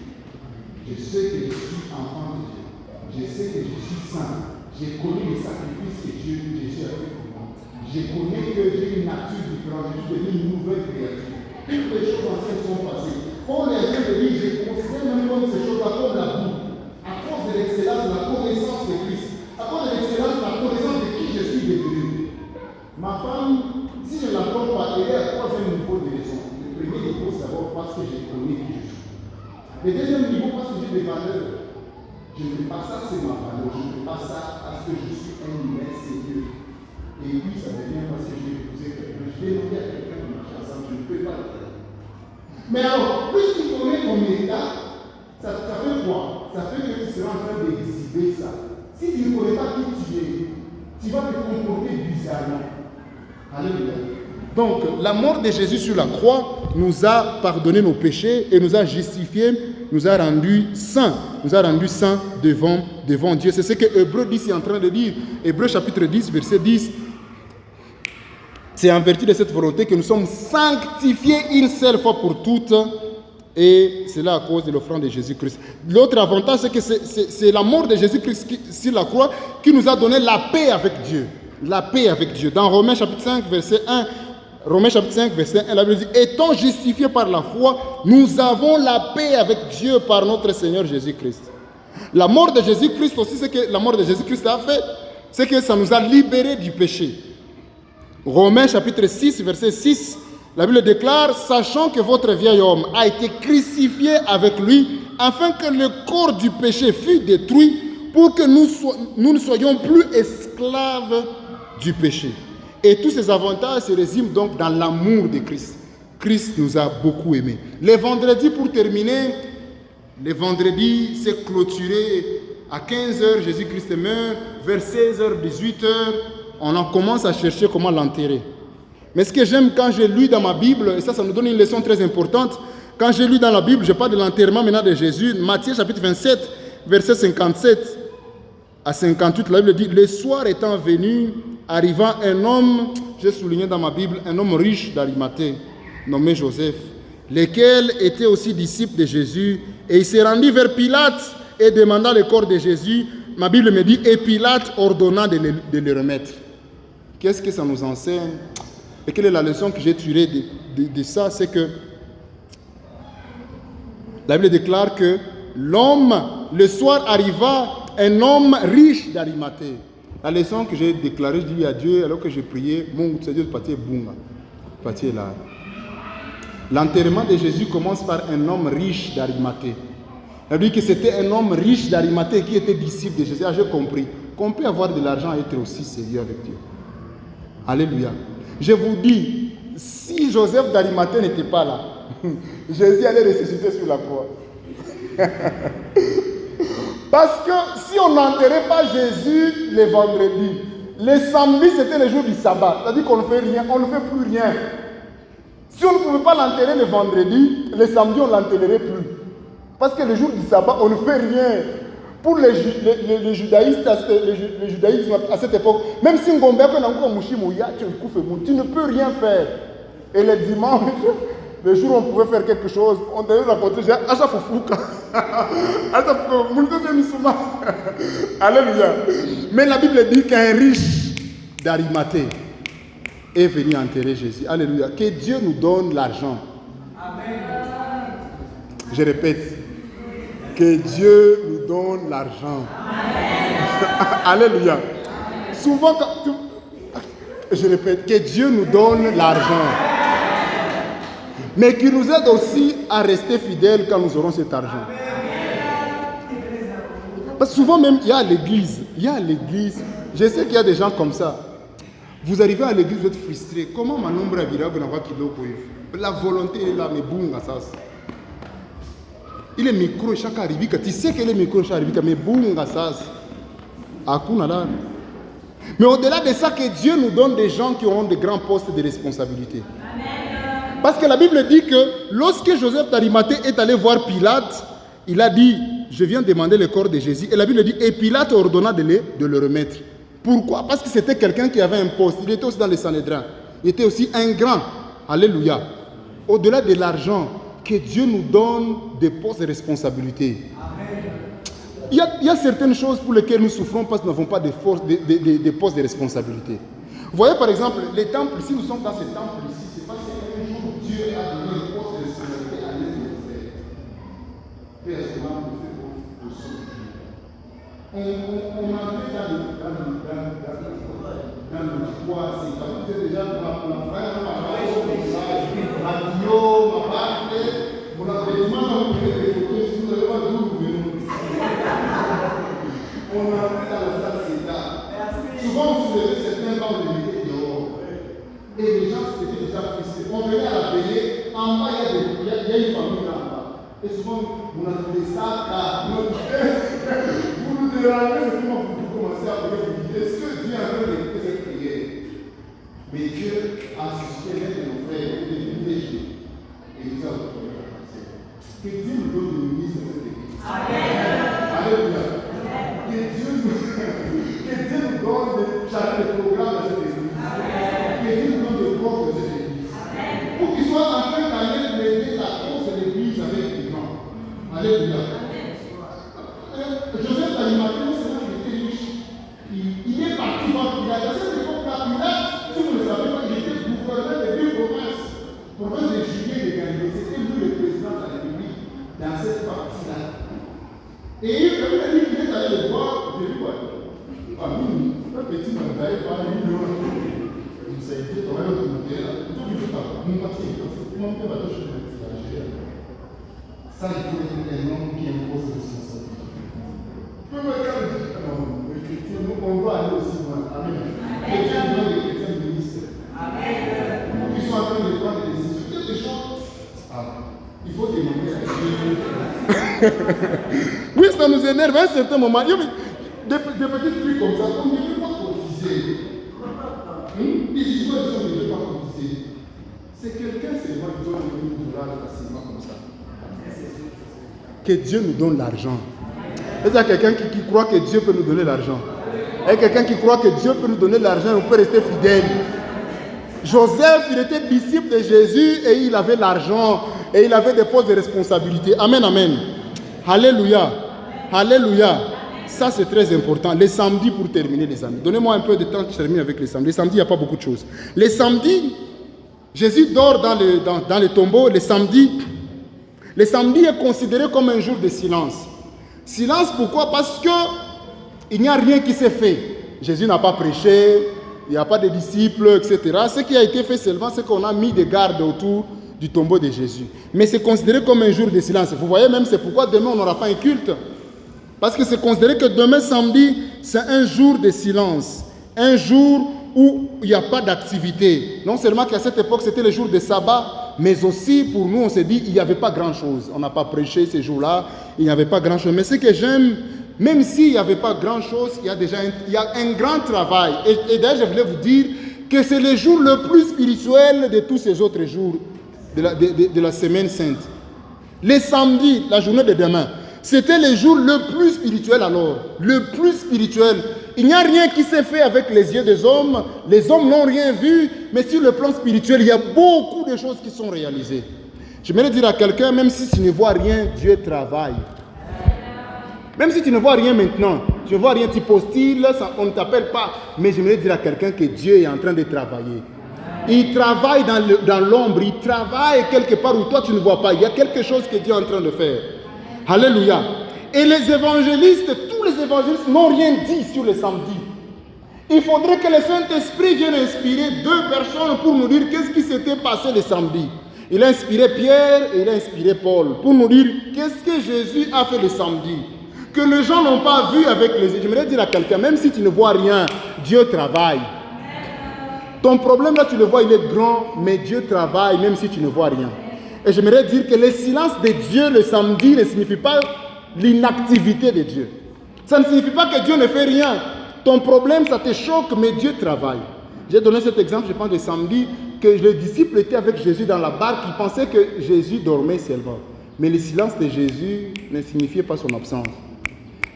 Je sais que je suis enfant de Dieu. Je sais que je suis saint. J'ai connu les sacrifices que Jésus a fait pour moi. Je connais que j'ai une nature différente. Je suis devenu une nouvelle créature. Toutes les choses anciennes sont passées. Paul est en train de dire, je considère même comme ces choses-là comme la boue. À cause de l'excellence de la connaissance de Christ. À cause de l'excellence de la connaissance de qui je suis devenu. Ma femme, si je ne la trompe pas, elle est à troisième niveau de raison. Le premier niveau, c'est d'abord parce que je connais qui je suis. Le deuxième niveau, parce que j'ai des valeurs. Je ne fais pas ça, c'est ma valeur. Je ne fais pas ça parce que je suis un humain sérieux. Et puis, ça devient parce que j'ai épousé quelqu'un. Je vais demander à quelqu'un de marcher ensemble. Je ne peux pas le faire. Mais alors, plus tu connais ton état, ça fait quoi? Ça fait que tu seras en train d'exhiber ça. Si tu ne connais pas qui tu es, tu vas te comporter bizarrement. Alléluia. Donc, la mort de Jésus sur la croix nous a pardonné nos péchés et nous a justifiés, nous a rendus saints. Nous a rendus saints devant Dieu. C'est ce que Hébreux 10 est en train de dire. Hébreux chapitre 10, verset 10. C'est en vertu de cette volonté que nous sommes sanctifiés une seule fois pour toutes. Et c'est là à cause de l'offrande de Jésus-Christ. L'autre avantage, c'est que c'est la mort de Jésus-Christ sur la croix qui nous a donné la paix avec Dieu. La paix avec Dieu. Dans Romains chapitre 5, verset 1, la Bible dit, étant justifiés par la foi, nous avons la paix avec Dieu par notre Seigneur Jésus-Christ. La mort de Jésus-Christ aussi, c'est que la mort de Jésus-Christ a fait, c'est que ça nous a libérés du péché. Romains chapitre 6, verset 6, la Bible déclare, sachant que votre vieil homme a été crucifié avec lui, afin que le corps du péché fût détruit, pour que nous ne soyons plus esclaves du péché. Et tous ces avantages se résument donc dans l'amour de Christ. Christ nous a beaucoup aimés. Les vendredis, pour terminer, les vendredis, c'est clôturé à 15h, Jésus-Christ meurt, vers 16h, 18h, on en commence à chercher comment l'enterrer. Mais ce que j'aime quand j'ai lu dans ma Bible, et ça nous donne une leçon très importante, quand j'ai lu dans la Bible, je parle de l'enterrement maintenant de Jésus, Matthieu chapitre 27, verset 57 à 58, la Bible dit, le soir étant venu, arrivant un homme, j'ai souligné dans ma Bible, un homme riche d'Arimathée, nommé Joseph, lequel était aussi disciple de Jésus, et il s'est rendu vers Pilate et demanda le corps de Jésus. Ma Bible me dit, et Pilate ordonna de le remettre. Qu'est-ce que ça nous enseigne? Et quelle est la leçon que j'ai tirée de ça? C'est que la Bible déclare que l'homme, le soir arriva, un homme riche d'Arimathée. La leçon que j'ai déclarée, je dis à Dieu, alors que j'ai prié, mon Seigneur, parti bunga, parti là. L'enterrement de Jésus commence par un homme riche d'Arimathée. Il a dit que c'était un homme riche d'Arimathée qui était disciple de Jésus. Ah, j'ai compris qu'on peut avoir de l'argent et être aussi sérieux avec Dieu. Alléluia. Je vous dis, si Joseph d'Arimathée n'était pas là, Jésus allait ressusciter sur la croix. Parce que si on n'enterrait pas Jésus le vendredi, le samedi c'était le jour du sabbat, c'est-à-dire qu'on ne fait rien, on ne fait plus rien. Si on ne pouvait pas l'enterrer le vendredi, le samedi on ne l'enterrerait plus. Parce que le jour du sabbat, on ne fait rien. Pour les judaïstes, le judaïsme à cette époque, même si tu ne peux rien faire. Et le dimanche, le jour où on pouvait faire quelque chose, on devait raconter, Alléluia. Mais la Bible dit qu'un riche d'Arimathée est venu enterrer Jésus. Alléluia. Que Dieu nous donne l'argent. Amen. Je répète. Que Dieu nous donne l'argent. Alléluia. Souvent, je répète, que Dieu nous donne l'argent. mais qui nous aide aussi à rester fidèles quand nous aurons cet argent. Parce que souvent même, il y a l'église, je sais qu'il y a des gens comme ça. Vous arrivez à l'église, vous êtes frustré. Comment ma nombre à virago n'a pas qu'il la volonté est là, mais boum, ça. Il est micro chaque arrivé, tu sais qu'il est micro chaque arrivé, mais boum, ça. Mais au-delà de ça, que Dieu nous donne des gens qui auront de grands postes de responsabilité. Parce que la Bible dit que lorsque Joseph d'Arimathée est allé voir Pilate, il a dit, je viens demander le corps de Jésus. Et la Bible dit, et Pilate ordonna de le remettre. Pourquoi? Parce que c'était quelqu'un qui avait un poste. Il était aussi dans les Sanhédrins. Il était aussi un grand. Alléluia. Au-delà de l'argent, que Dieu nous donne des postes de responsabilité. Il y a certaines choses pour lesquelles nous souffrons parce que nous n'avons pas des postes de responsabilité. Vous voyez par exemple, les temples, si nous sommes dans ces temples ici, c'est parce qu'un jour Dieu a donné un poste de responsabilité à l'un de nos frères. On entre dans le poids, c'est pas tout déjà pour la frère, ma bio, ma part, pour la bâtiment, on peut les photos, si vous n'avez pas d'où vous venez. On entre dans la salle, c'est là. Souvent, vous avez certains bancs de métier dehors. Et les gens s'étaient déjà frustrés. On venait à la télé, en bas, il y a une famille là-bas. Et souvent, vous avez ça, là. Vous nous dérangez, c'est comment vous commencez à vous dire, est-ce que Dieu a un peu d'écouter cette prière? Mais Dieu a suscité l'un de nos frères, il est venu déjeuner. Et nous avons trouvé la partie. Que Dieu nous donne le ministre de cette église. Alléluia. Que Dieu nous donne de charger le programme de cette église. Que Dieu nous donne le corps de cette église. Pour qu'il soit en train d'aller aider la cause de l'église avec les gens. Alléluia. Joseph d'Arimathée, c'est là qu'il était riche. Il est parti voir Pilate. Dans cette époque-là, Pilate, si vous ne le savez pas, il était gouverneur des deux provinces. Province de Judée et de Galilée. C'était lui le président de la République dans cette partie-là. Et il a dit qu'il est allé le voir. J'ai dit quoi? Un petit mandat, pas un million. Ça a été quand même monté là. Mon parti, mon père va toucher le petit. Ça, il faut être un homme qui impose responsabilité. On va aller aussi loin. Amen. Que Dieu nous donne les chrétiens ministres. Amen. Qui sont en train de prendre des décisions. Il y a des choses. Il faut demander à Dieu. Oui, ça nous énerve à un certain moment. Il y a des petits trucs comme ça. On ne veut pas cotiser. Les histoires ne veulent pas cotiser. C'est quelqu'un seulement qui doit donner $1 facilement comme ça. Que Dieu nous donne l'argent. Il y a quelqu'un qui croit que Dieu peut nous donner l'argent. Il y a quelqu'un qui croit que Dieu peut nous donner l'argent et on peut rester fidèle. Joseph, il était disciple de Jésus et il avait l'argent et il avait des postes de responsabilité. Amen, amen. Alléluia. Alléluia. Ça, c'est très important. Les samedis, pour terminer, les amis. Donnez-moi un peu de temps, je termine avec les samedis. Les samedis, il n'y a pas beaucoup de choses. Les samedis, Jésus dort dans le tombeau. Les samedis est considéré comme un jour de silence. Silence, pourquoi? Parce qu'il n'y a rien qui s'est fait. Jésus n'a pas prêché, il n'y a pas de disciples, etc. Ce qui a été fait seulement, c'est qu'on a mis des gardes autour du tombeau de Jésus. Mais c'est considéré comme un jour de silence. Vous voyez même, c'est pourquoi demain on n'aura pas un culte. Parce que c'est considéré que demain samedi, c'est un jour de silence. Un jour où il n'y a pas d'activité. Non seulement qu'à cette époque, c'était le jour de sabbat, mais aussi pour nous, on s'est dit, il n'y avait pas grand-chose. On n'a pas prêché ces jours-là, il n'y avait pas grand-chose. Mais ce que j'aime, même s'il n'y avait pas grand-chose, il y a déjà un grand travail. Et d'ailleurs, je voulais vous dire que c'est le jour le plus spirituel de tous ces autres jours de la semaine sainte. Les samedis, la journée de demain, c'était le jour le plus spirituel alors. Le plus spirituel. Il n'y a rien qui s'est fait avec les yeux des hommes. Les hommes n'ont rien vu. Mais sur le plan spirituel, il y a beaucoup de choses qui sont réalisées. J'aimerais dire à quelqu'un, même si tu ne vois rien, Dieu travaille. Même si tu ne vois rien maintenant, tu ne vois rien, tu postilles, on ne t'appelle pas. Mais j'aimerais dire à quelqu'un que Dieu est en train de travailler. Il travaille dans l'ombre, il travaille quelque part où toi tu ne vois pas. Il y a quelque chose que Dieu est en train de faire. Alléluia. Et les évangélistes, tous les évangélistes n'ont rien dit sur le samedi. Il faudrait que le Saint-Esprit vienne inspirer 2 personnes pour nous dire qu'est-ce qui s'était passé le samedi. Il a inspiré Pierre et il a inspiré Paul pour nous dire qu'est-ce que Jésus a fait le samedi. Que les gens n'ont pas vu avec les yeux. J'aimerais dire à quelqu'un, même si tu ne vois rien, Dieu travaille. Ton problème là, tu le vois, il est grand, mais Dieu travaille même si tu ne vois rien. Et j'aimerais dire que le silence de Dieu le samedi ne signifie pas l'inactivité de Dieu. Ça ne signifie pas que Dieu ne fait rien. Ton problème, ça te choque, mais Dieu travaille. J'ai donné cet exemple, je pense, le samedi, que les disciples étaient avec Jésus dans la barque, ils pensaient que Jésus dormait seulement. Mais le silence de Jésus ne signifiait pas son absence.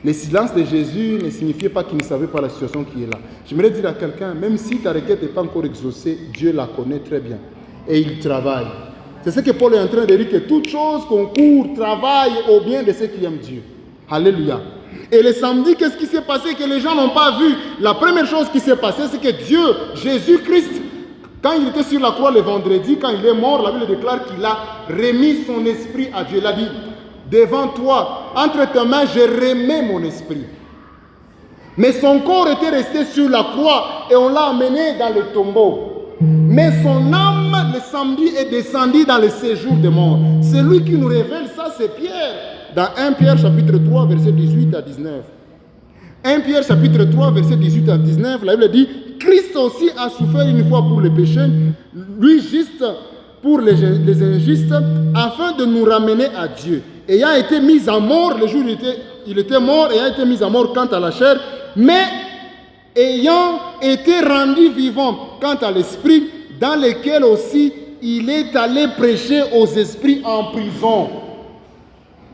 Le silence de Jésus ne signifiait pas qu'il ne savait pas la situation qui est là. J'aimerais dire à quelqu'un, même si ta requête n'est pas encore exaucée, Dieu la connaît très bien. Et il travaille. C'est ce que Paul est en train de dire, que toute chose concourt, travaille au bien de ceux qui aiment Dieu. Alléluia. Et le samedi, qu'est-ce qui s'est passé que les gens n'ont pas vu? La première chose qui s'est passée, c'est que Dieu, Jésus-Christ, quand il était sur la croix le vendredi, quand il est mort, la Bible déclare qu'il a remis son esprit à Dieu. Il a dit, devant toi, entre tes mains, je remets mon esprit. Mais son corps était resté sur la croix et on l'a amené dans le tombeau. Mais son âme, le samedi, est descendue dans le séjour des morts. Celui qui nous révèle ça, c'est Pierre. Dans 1 Pierre chapitre 3, verset 18 à 19. 1 Pierre chapitre 3, verset 18 à 19, la Bible dit, Christ aussi a souffert une fois pour les péchés, lui juste pour les injustes, afin de nous ramener à Dieu. Ayant été mis à mort, le jour où il était mort, ayant été mis à mort quant à la chair, mais ayant été rendu vivant quant à l'esprit, dans lequel aussi il est allé prêcher aux esprits en prison.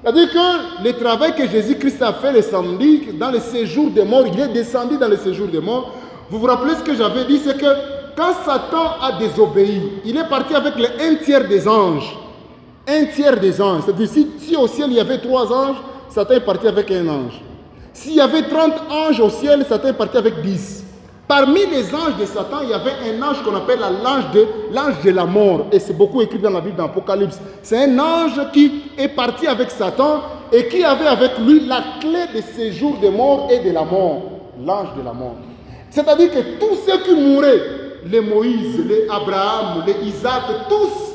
C'est-à-dire que le travail que Jésus-Christ a fait le samedi, dans le séjour des morts, il est descendu dans le séjour des morts. Vous vous rappelez ce que j'avais dit, c'est que quand Satan a désobéi, il est parti avec le 1/3 des anges. 1/3 des anges. C'est-à-dire si au ciel il y avait 3 anges, Satan est parti avec un ange. S'il y avait 30 anges au ciel, Satan est parti avec 10. Parmi les anges de Satan, il y avait un ange qu'on appelle l'ange de la mort. Et c'est beaucoup écrit dans la Bible d'Apocalypse. C'est un ange qui est parti avec Satan et qui avait avec lui la clé de séjour des morts et de la mort. L'ange de la mort. C'est-à-dire que tous ceux qui mouraient, les Moïse, les Abraham, les Isaac, tous,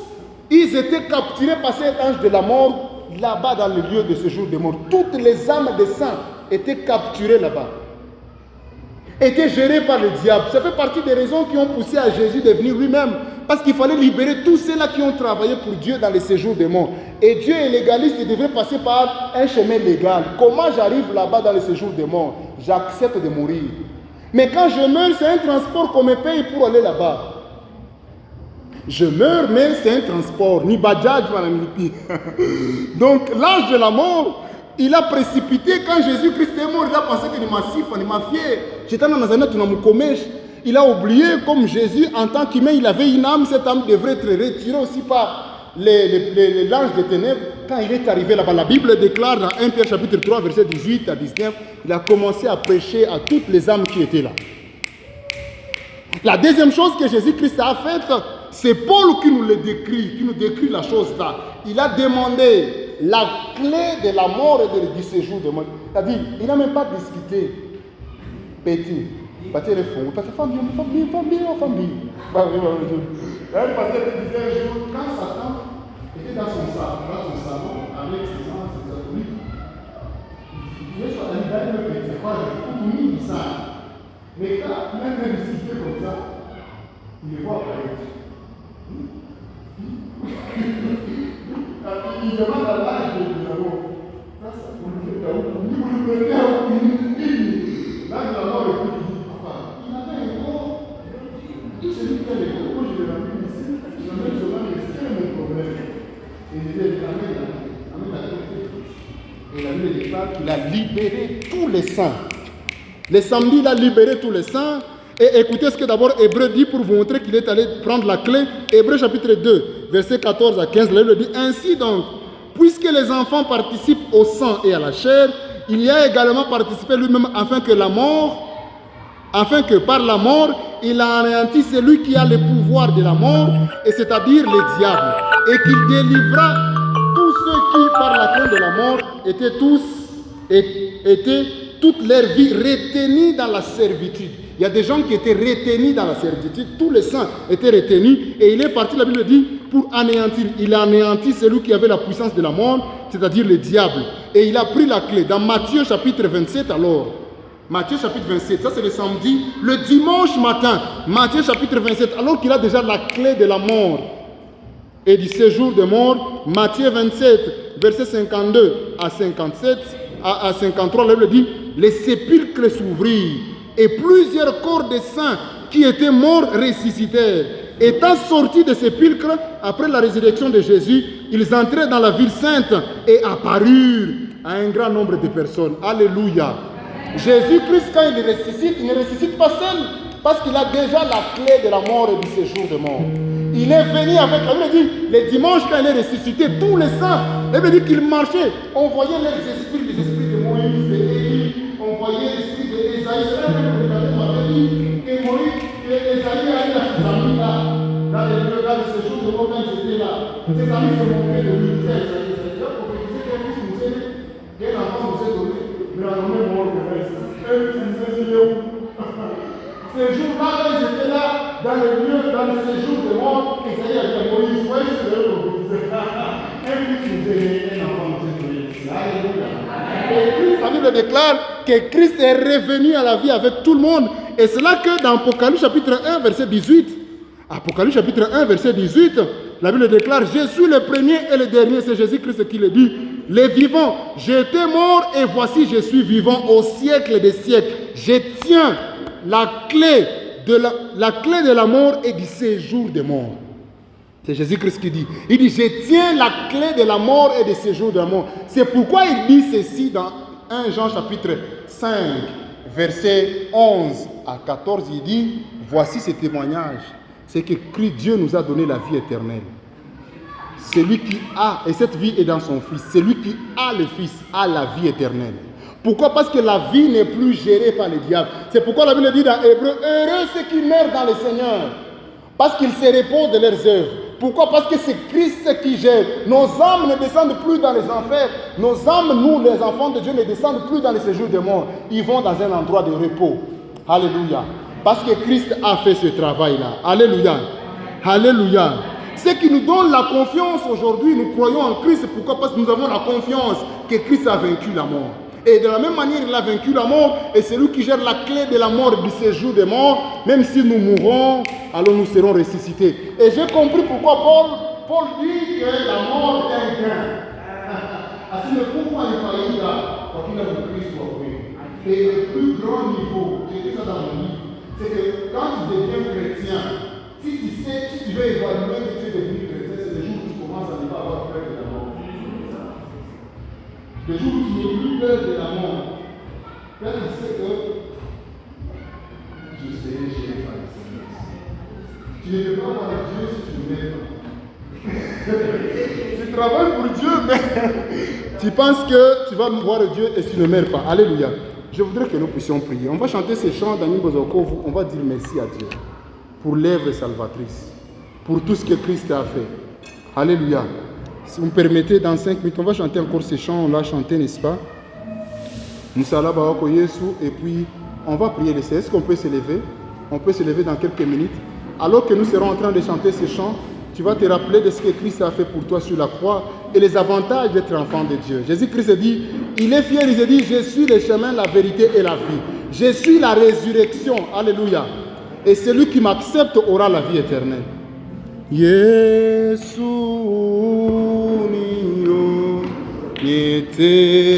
ils étaient capturés par cet ange de la mort là-bas dans le lieu de séjour des morts. Toutes les âmes des saints étaient capturées là-bas. Était géré par le diable. Ça fait partie des raisons qui ont poussé à Jésus de venir lui-même. Parce qu'il fallait libérer tous ceux-là qui ont travaillé pour Dieu dans les séjours des morts. Et Dieu est légaliste, il devrait passer par un chemin légal. Comment j'arrive là-bas dans les séjours des morts? J'accepte de mourir. Mais quand je meurs, c'est un transport qu'on me paye pour aller là-bas. Je meurs, mais c'est un transport. Ni Bajaj, donc l'ange de la mort, il a précipité quand Jésus-Christ est mort, il a pensé que il m'a fier. J'étais dans Nazareth, il a oublié comme Jésus, en tant qu'humain, il avait une âme, cette âme devrait être retirée aussi par l'ange des ténèbres. Quand il est arrivé là-bas, la Bible déclare dans 1 Pierre chapitre 3, verset 18 à 19, il a commencé à prêcher à toutes les âmes qui étaient là. La deuxième chose que Jésus-Christ a faite, c'est Paul qui nous décrit la chose là. Il a demandé la clé de la mort et du séjour de mort. C'est-à-dire, il n'a même pas discuté. Petit, le fond, parce que famille. Le pasteur disait un jour, quand Satan était dans son salon, avec ses enfants, ses amis, il disait sur la liberté, c'est quoi, il dit ça. Mais quand même discuter comme ça, il les voit apparaître. Il demande à l'âge de Diabo. L'âge de la mort est plus. Enfin, il avait un corps. Tout celui qui a les corps, moi je l'ai ramené ici, je l'amène sur l'âme, c'est un problème. Et il dit, amène la tête. Et la Bible déclare qu'il a libéré tous les saints. Le samedi, il a libéré tous les saints. Et écoutez ce que d'abord Hébreu dit pour vous montrer qu'il est allé prendre la clé. Hébreu chapitre 2, versets 14 à 15, la Bible dit, ainsi donc, puisque les enfants participent au sang et à la chair, il y a également participé lui-même afin que par la mort, il a anéanti celui qui a le pouvoir de la mort, et c'est-à-dire le diable, et qu'il délivra tous ceux qui, par la crainte de la mort, étaient toute leur vie retenus dans la servitude. Il y a des gens qui étaient retenus dans la servitude. Tous les saints étaient retenus. Et il est parti, la Bible dit, pour anéantir. Il a anéanti celui qui avait la puissance de la mort, c'est-à-dire le diable. Et il a pris la clé. Dans Matthieu chapitre 27 alors. Matthieu chapitre 27, ça c'est le samedi. Le dimanche matin, Matthieu chapitre 27, alors qu'il a déjà la clé de la mort et du séjour de mort. Matthieu 27, versets 52 à 57, à 53, la Bible dit, les sépulcres s'ouvrirent et plusieurs corps de saints qui étaient morts ressuscitèrent. Étant sortis des sépulcres après la résurrection de Jésus, ils entraient dans la ville sainte et apparurent à un grand nombre de personnes. Alléluia. Jésus-Christ, quand il ressuscite, il ne ressuscite pas seul, parce qu'il a déjà la clé de la mort et du séjour de mort. Il est venu avec, la Bible dit, les dimanches quand il est ressuscité, tous les saints, la Bible dit qu'il marchait. On voyait les esprits, les esprits de Moïse, d'Élie, on voyait l'esprit d'Ésaïe. C'est là que m'avait dit que Moïse, que Ésaïe a eu ses amis là, dans le séjour de mort quand ils étaient là. Ses amis se montraient de lui, Ésaïe, prophétisé qu'un fils nous est, qu'un enfant nous est donné, mais on a nommé mort de reste. Un fils nous est donné où? Ces jours-là, quand ils étaient là, dans le lieu, dans le séjour de mort, Isaïe a dit à Moïse, ouais, c'est le prophétisé. Un fils nous est donné, un enfant nous est donné. Alléluia. Et Christ, la Bible déclare que Christ est revenu à la vie avec tout le monde. Et c'est là que dans Apocalypse chapitre 1, verset 18, Apocalypse chapitre 1, verset 18, la Bible déclare, je suis le premier et le dernier, c'est Jésus-Christ qui le dit. Les vivants, j'étais mort et voici je suis vivant au siècle des siècles. Je tiens la clé de la mort et du séjour des morts. C'est Jésus-Christ qui dit. Il dit, je tiens la clé de la mort et du séjour de la mort. C'est pourquoi il dit ceci dans 1 Jean chapitre 5, verset 11 à 14. Il dit, voici ce témoignage. C'est que Dieu nous a donné la vie éternelle. Celui qui a, et cette vie est dans son Fils, celui qui a le Fils a la vie éternelle. Pourquoi? Parce que la vie n'est plus gérée par le diable. C'est pourquoi la Bible dit dans Hébreu, heureux ceux qui meurent dans le Seigneur, parce qu'ils se reposent de leurs œuvres. Pourquoi? Parce que c'est Christ qui gère. Nos âmes ne descendent plus dans les enfers. Nos âmes, nous les enfants de Dieu, ne descendent plus dans les séjours de mort. Ils vont dans un endroit de repos. Alléluia. Parce que Christ a fait ce travail-là. Alléluia. Alléluia. Ce qui nous donne la confiance aujourd'hui, nous croyons en Christ. Pourquoi? Parce que nous avons la confiance que Christ a vaincu la mort. Et de la même manière, il a vaincu la mort. Et c'est lui qui gère la clé de la mort et du séjour des morts. Même si nous mourrons, alors nous serons ressuscités. Et j'ai compris pourquoi Paul dit que la mort est un gain. Ainsi, pourquoi il fallait là, quand il a le Christ soit fait. Et le plus grand niveau, j'ai dit ça dans mon livre, c'est que quand tu deviens chrétien, si tu veux évaluer que tu es devenu chrétien, c'est le jour où tu commences à ne pas avoir peur de la mort. Le jour où tu n'as plus peur de la mort, là tu sais que je serai géré par le Seigneur. Tu ne peux pas voir Dieu si tu ne m'aimes pas. Tu travailles pour Dieu, mais tu penses que tu vas voir Dieu et tu ne meurs pas. Alléluia. Je voudrais que nous puissions prier. On va chanter ces chants d'Annie Bozoko. On va dire merci à Dieu pour l'œuvre salvatrice, pour tout ce que Christ a fait. Alléluia. Si vous me permettez, dans 5 minutes, on va chanter encore ces chants. On l'a chanté, n'est-ce pas? Et puis, on va prier le Seigneur. Est-ce qu'on peut se lever? On peut se lever dans quelques minutes. Alors que nous serons en train de chanter ces chants, tu vas te rappeler de ce que Christ a fait pour toi sur la croix et les avantages d'être enfant de Dieu. Jésus-Christ dit, il est fier, il dit, je suis le chemin, la vérité et la vie. Je suis la résurrection. Alléluia. Et celui qui m'accepte aura la vie éternelle. Yesu niyo yetenam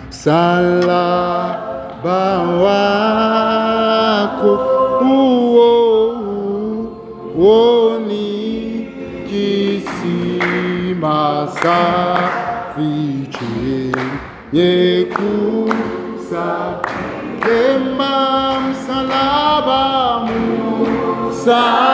salaba wako uoni kisima safiche yekusa kema msalaba musa